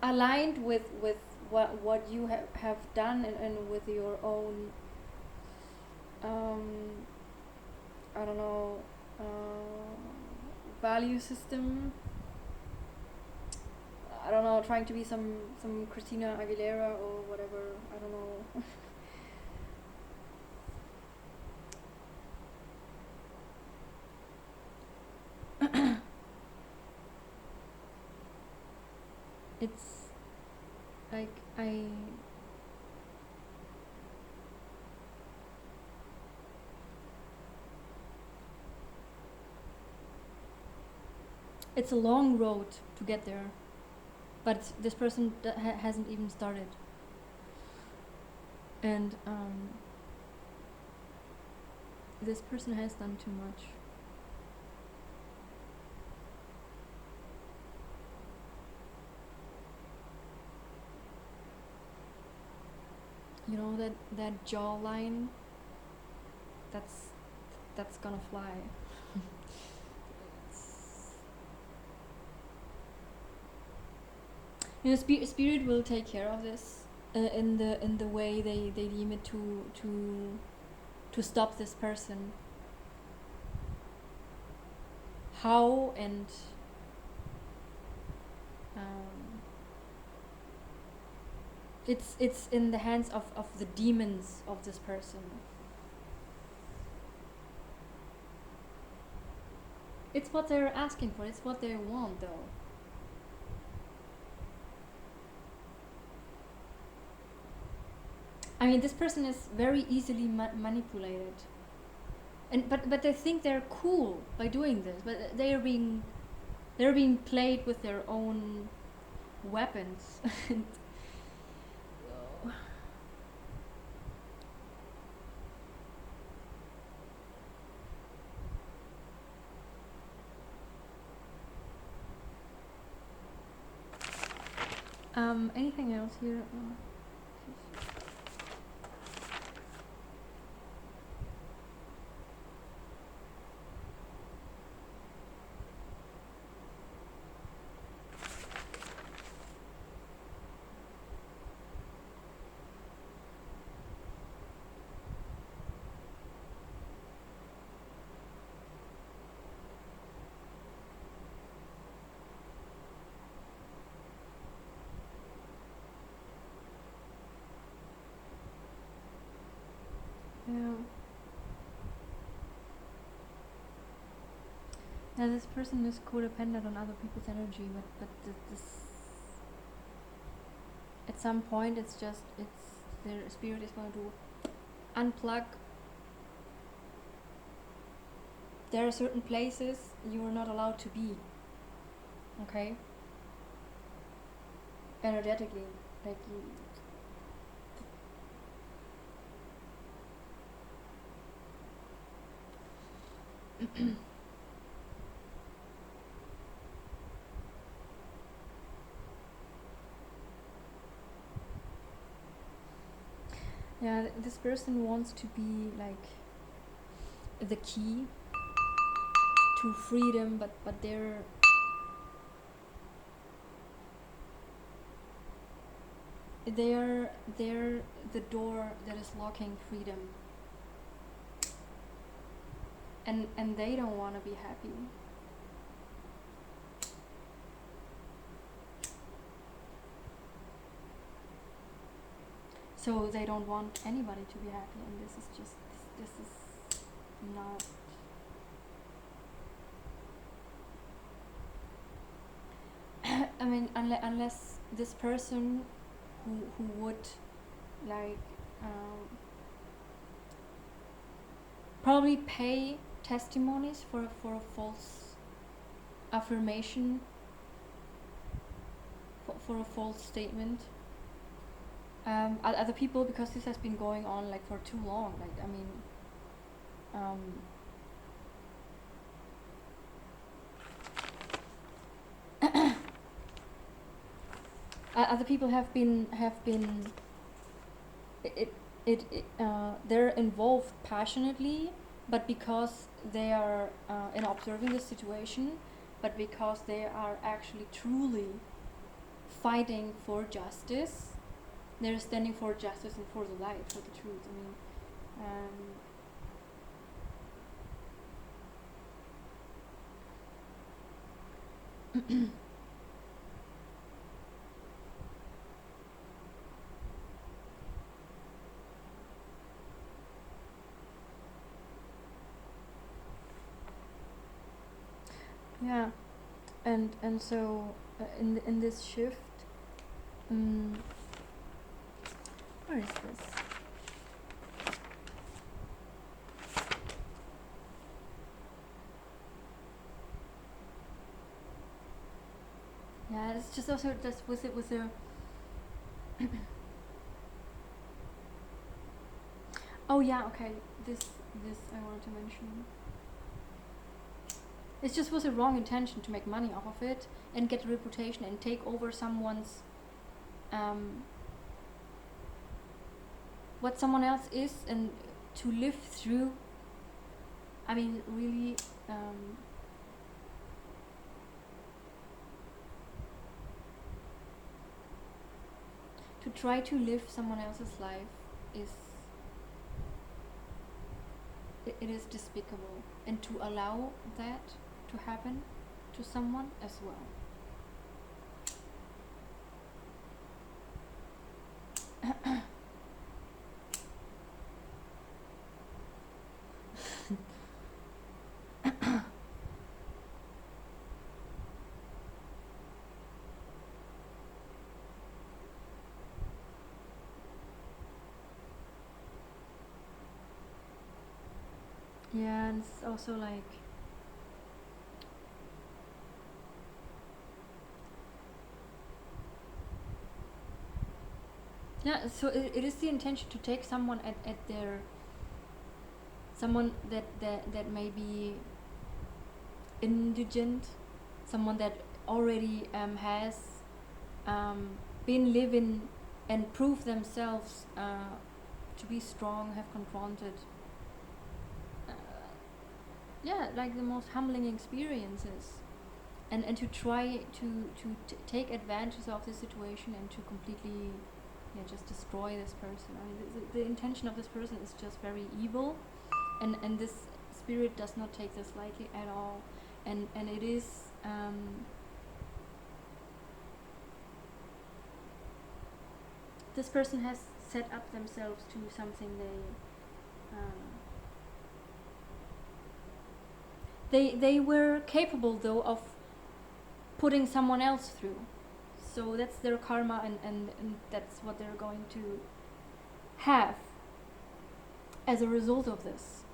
aligned with what you have done and with your own I don't know value system. I don't know, trying to be some Christina Aguilera or whatever. I don't know. It's like it's a long road to get there, but this person hasn't even started, and this person has done too much. You know, that jawline, that's gonna fly. You know, spirit will take care of this in the way they deem it to stop this person. How and it's in the hands of the demons of this person. It's what they're asking for. It's what they want, though. I mean, this person is very easily manipulated, and but they think they're cool by doing this, but they're being played with their own weapons. Anything else here? Yeah, this person is codependent on other people's energy, but this at some point it's their spirit is going to unplug. There are certain places you are not allowed to be. Okay? Energetically, like you. Yeah, this person wants to be like the key to freedom, but they're the door that is locking freedom, and they don't want to be happy. So they don't want anybody to be happy, and this is not. I mean, unless this person who would like probably pay testimonies for a false affirmation, for a false statement. Other people, because this has been going on like for too long. Like, I mean, other people have been they're involved passionately, but because they are in observing the situation, but because they are actually truly fighting for justice, they're standing for justice and for the light, for the truth. I mean, yeah, and so in this shift, where is this? Yeah, it's just also just with a oh yeah, okay, this I wanted to mention. It just was a wrong intention to make money off of it and get a reputation and take over someone's what someone else is, and to live through, I mean, really to try to live someone else's life is it is despicable, and to allow that to happen to someone as well. Yeah, and it's also like yeah, so it is the intention to take someone at their someone that may be indigent, someone that already has been living and proved themselves to be strong, have confronted yeah, like the most humbling experiences, and to try to take advantage of the situation and to completely just destroy this person. I mean, the intention of this person is just very evil, and this spirit does not take this lightly at all, and it is this person has set up themselves to something they were capable though of putting someone else through. So that's their karma, and that's what they're going to have as a result of this.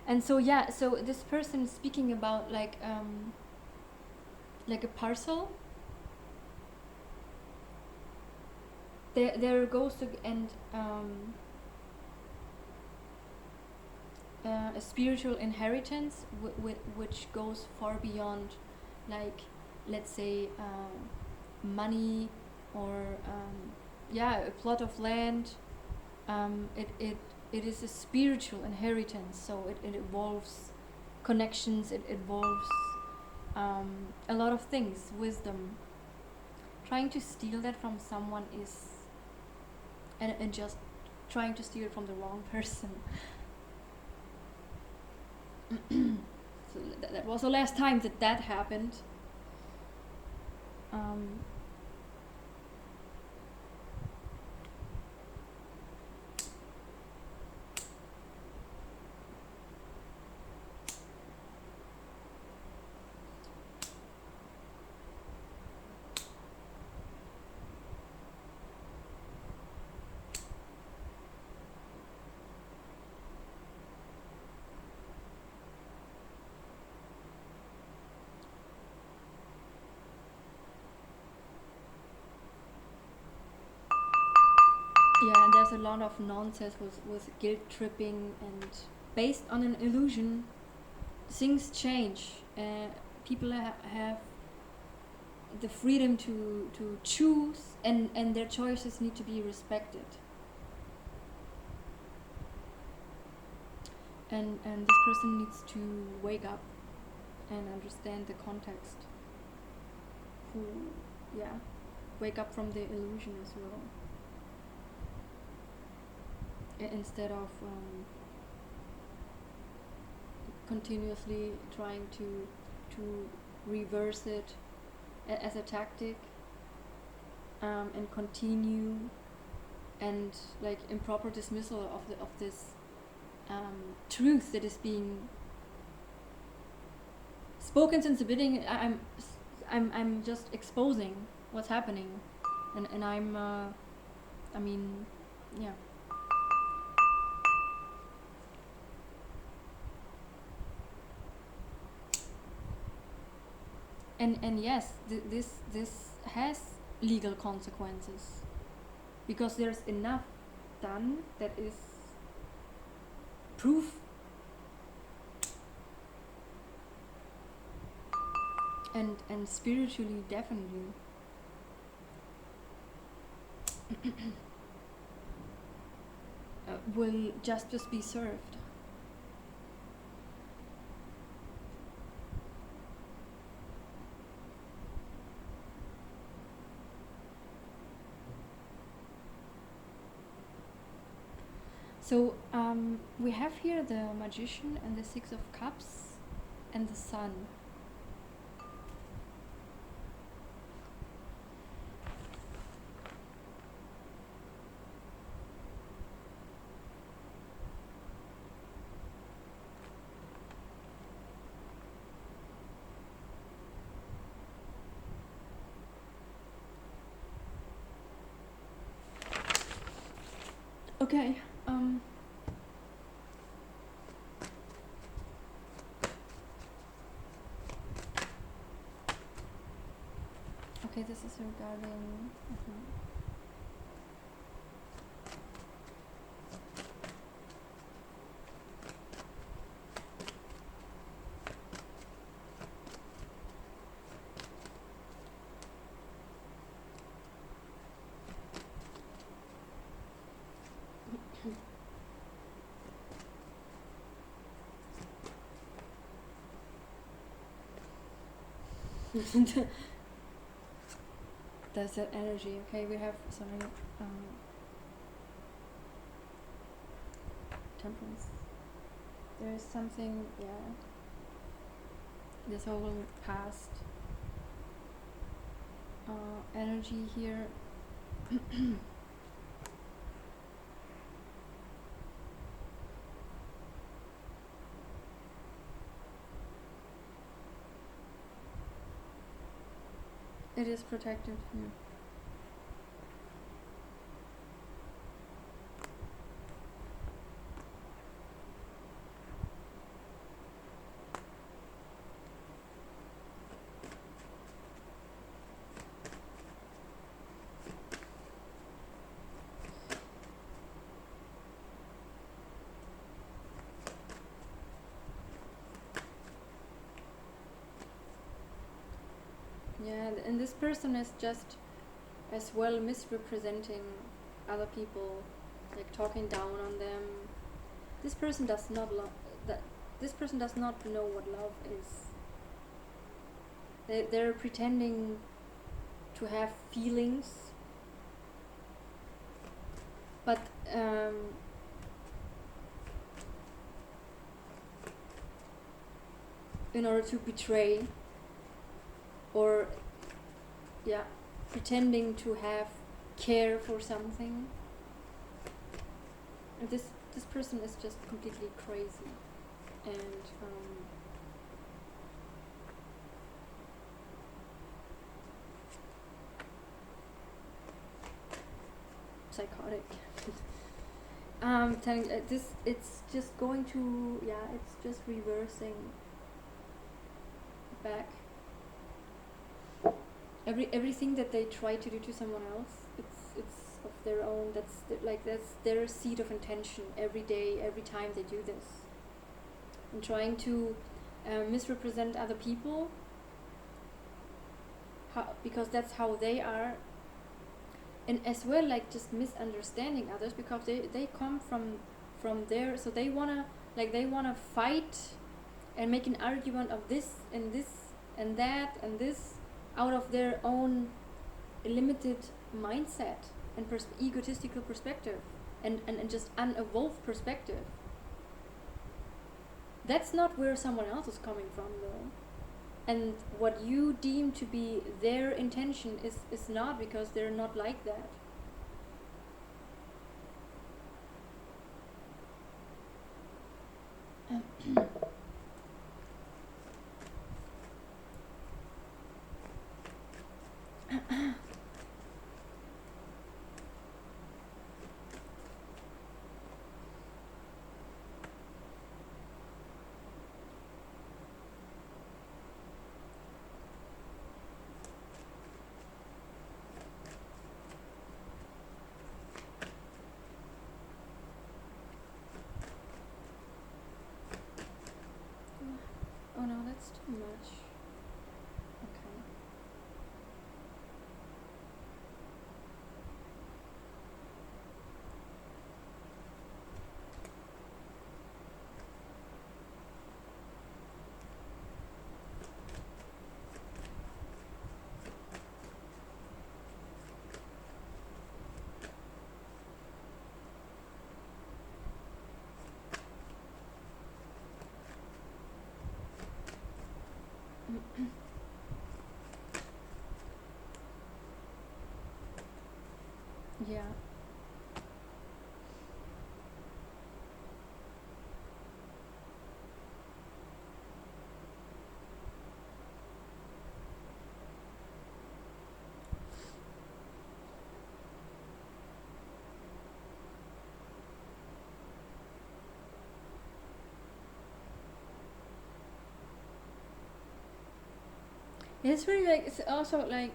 And so yeah, so this person is speaking about like a parcel. There goes to and a spiritual inheritance which goes far beyond, like, let's say money or a plot of land. It is a spiritual inheritance, so it involves connections, it involves a lot of things, wisdom. Trying to steal that from someone is and just trying to steal it from the wrong person. So that was the last time that happened. Yeah, and there's a lot of nonsense with guilt tripping, and based on an illusion, things change. People have the freedom to choose, and their choices need to be respected. And this person needs to wake up and understand the context. Wake up from the illusion as well. Instead of continuously trying to reverse it as a tactic, and continue, and like improper dismissal of this truth that is being spoken since the beginning. I'm just exposing what's happening, and I'm I mean, yeah. And yes, this has legal consequences, because there's enough done that is proof. And spiritually, definitely. Will justice be served? So we have here the Magician and the Six of Cups and the Sun. Okay. Okay, this is regarding. There's that energy. Okay, we have Temperance. There is something, yeah. This whole past energy here. It is protected here. Yeah, and this person is just as well misrepresenting other people, like talking down on them. This person does not this person does not know what love is. They're pretending to have feelings, but in order to betray, or pretending to have care for something. And this person is just completely crazy, and psychotic. Telling this, it's just going to, it's just reversing back. Everything that they try to do to someone else, it's of their own. That's their seed of intention every day, every time they do this, and trying to misrepresent other people, because that's how they are, and as well like just misunderstanding others because they come from there, so they wanna fight and make an argument of this and this and that and this out of their own limited mindset and egotistical perspective and just unevolved perspective. That's not where someone else is coming from though. And what you deem to be their intention is not, because they're not like that. Oh no, that's too much. Okay. Yeah. It's really like, it's also like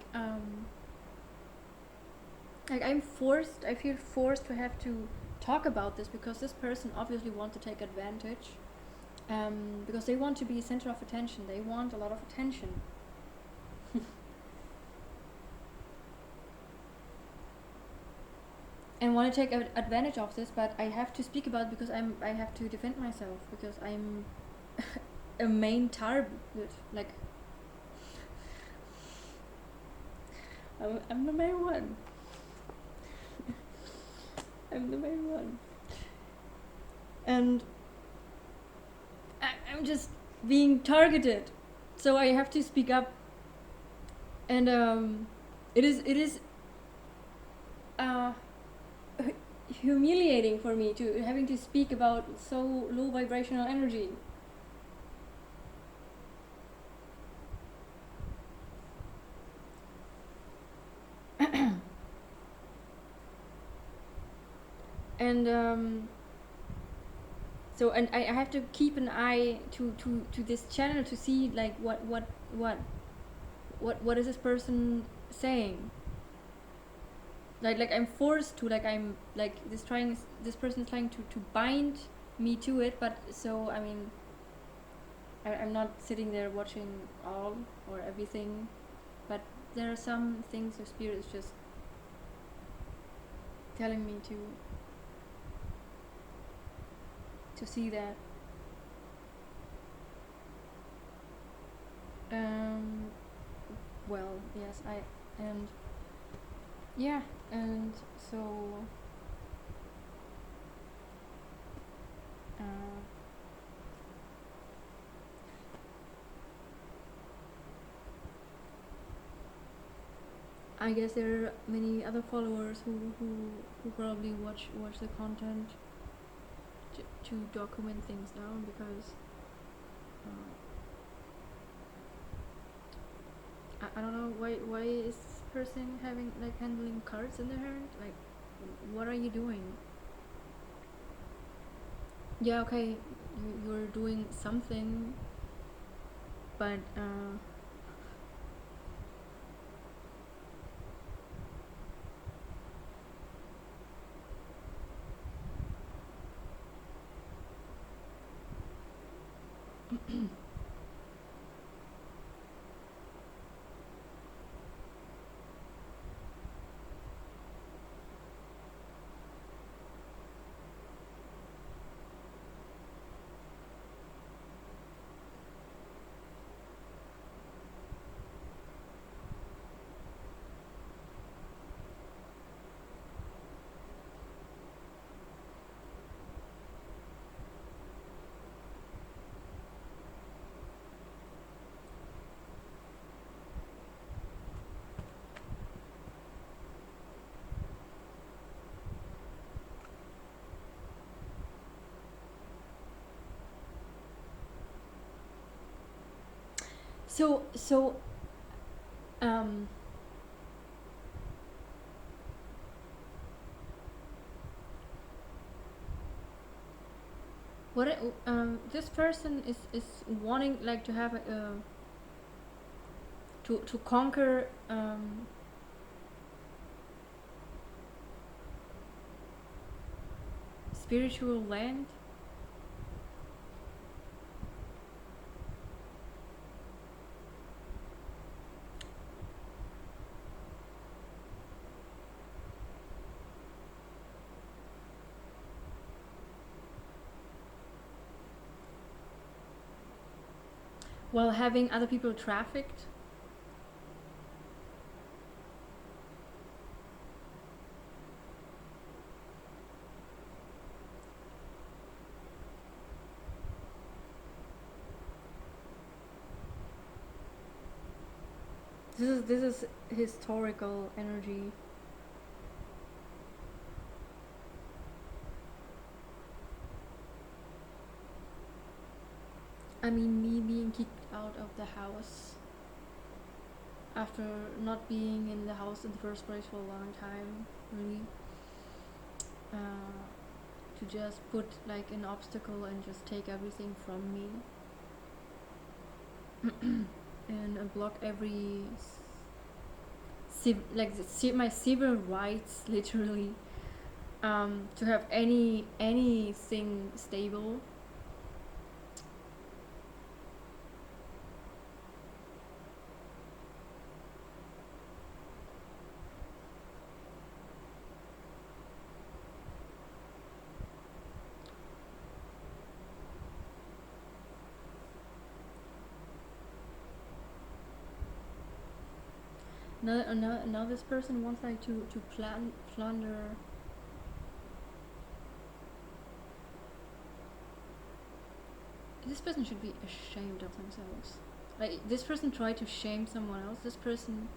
I feel forced to have to talk about this because this person obviously wants to take advantage, because they want to be a center of attention. They want a lot of attention. And want to take advantage of this, but I have to speak about it because I have to defend myself, because I'm a main target. Like, I'm the main one. I'm the main one. And I'm just being targeted. So I have to speak up. And it is humiliating for me to having to speak about so low vibrational energy. And so, and I have to keep an eye to this channel to see like what is this person saying. Like I'm forced to, like I'm like this person is trying to bind me to it, but so I mean I'm not sitting there watching all or everything, but there are some things the spirit is just telling me to see that. Well, yes, and so I guess there are many other followers who probably watch the content to document things down, because I don't know why is this person having like handling cards in their hand. Like, what are you doing? Yeah, okay, you're doing something, but So um, this person is wanting like to have a to conquer spiritual land. While having other people trafficked. This is historical energy. I mean, me being kicked out of the house after not being in the house in the first place for a long time, really. To just put like an obstacle and just take everything from me and block every my civil rights, literally, to have anything stable. Now this person wants like to plunder. This person should be ashamed of themselves. Like, this person tried to shame someone else. This person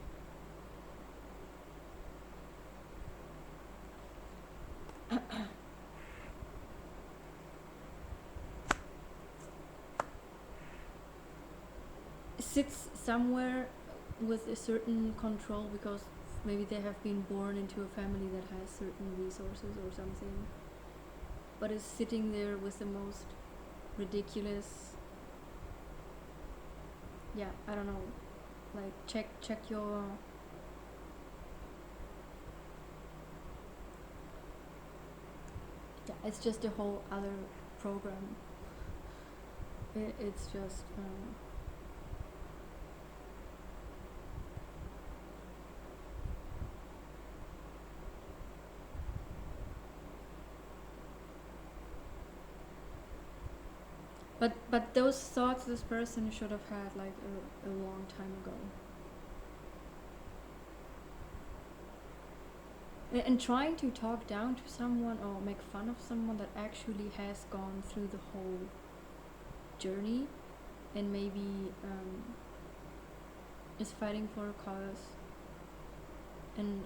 sits somewhere with a certain control because maybe they have been born into a family that has certain resources or something, but is sitting there with the most ridiculous, yeah, I don't know, like check your yeah, it's just a whole other program. It's just but those thoughts this person should have had like a long time ago. And trying to talk down to someone or make fun of someone that actually has gone through the whole journey and maybe is fighting for a cause and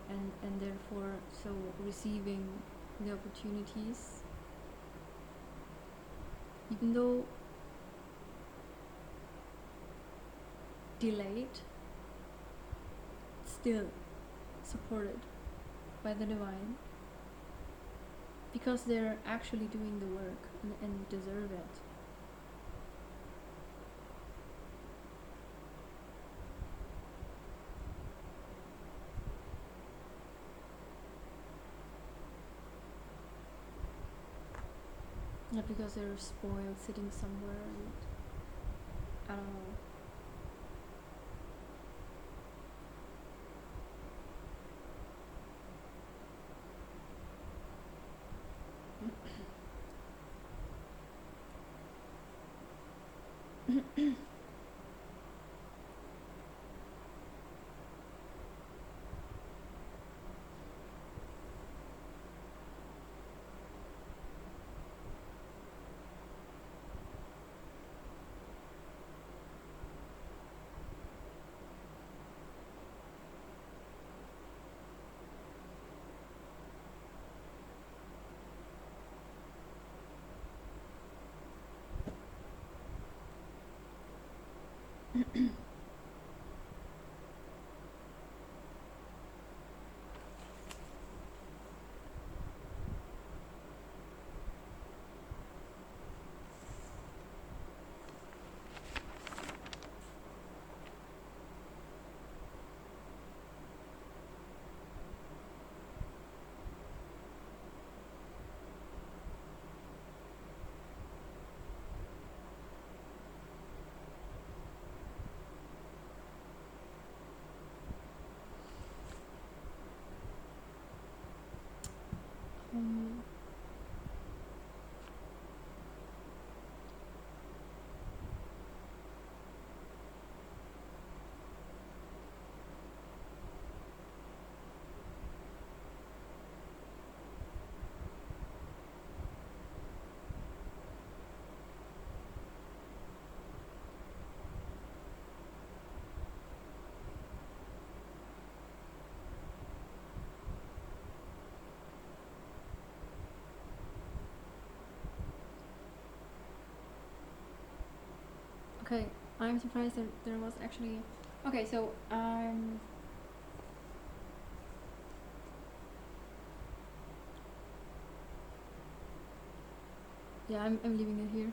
therefore so receiving the opportunities, even though delayed, still supported by the divine, because they're actually doing the work and deserve it. Not because they're spoiled sitting somewhere and Um, okay, I'm surprised that there was actually. Okay, so yeah, I'm leaving it here.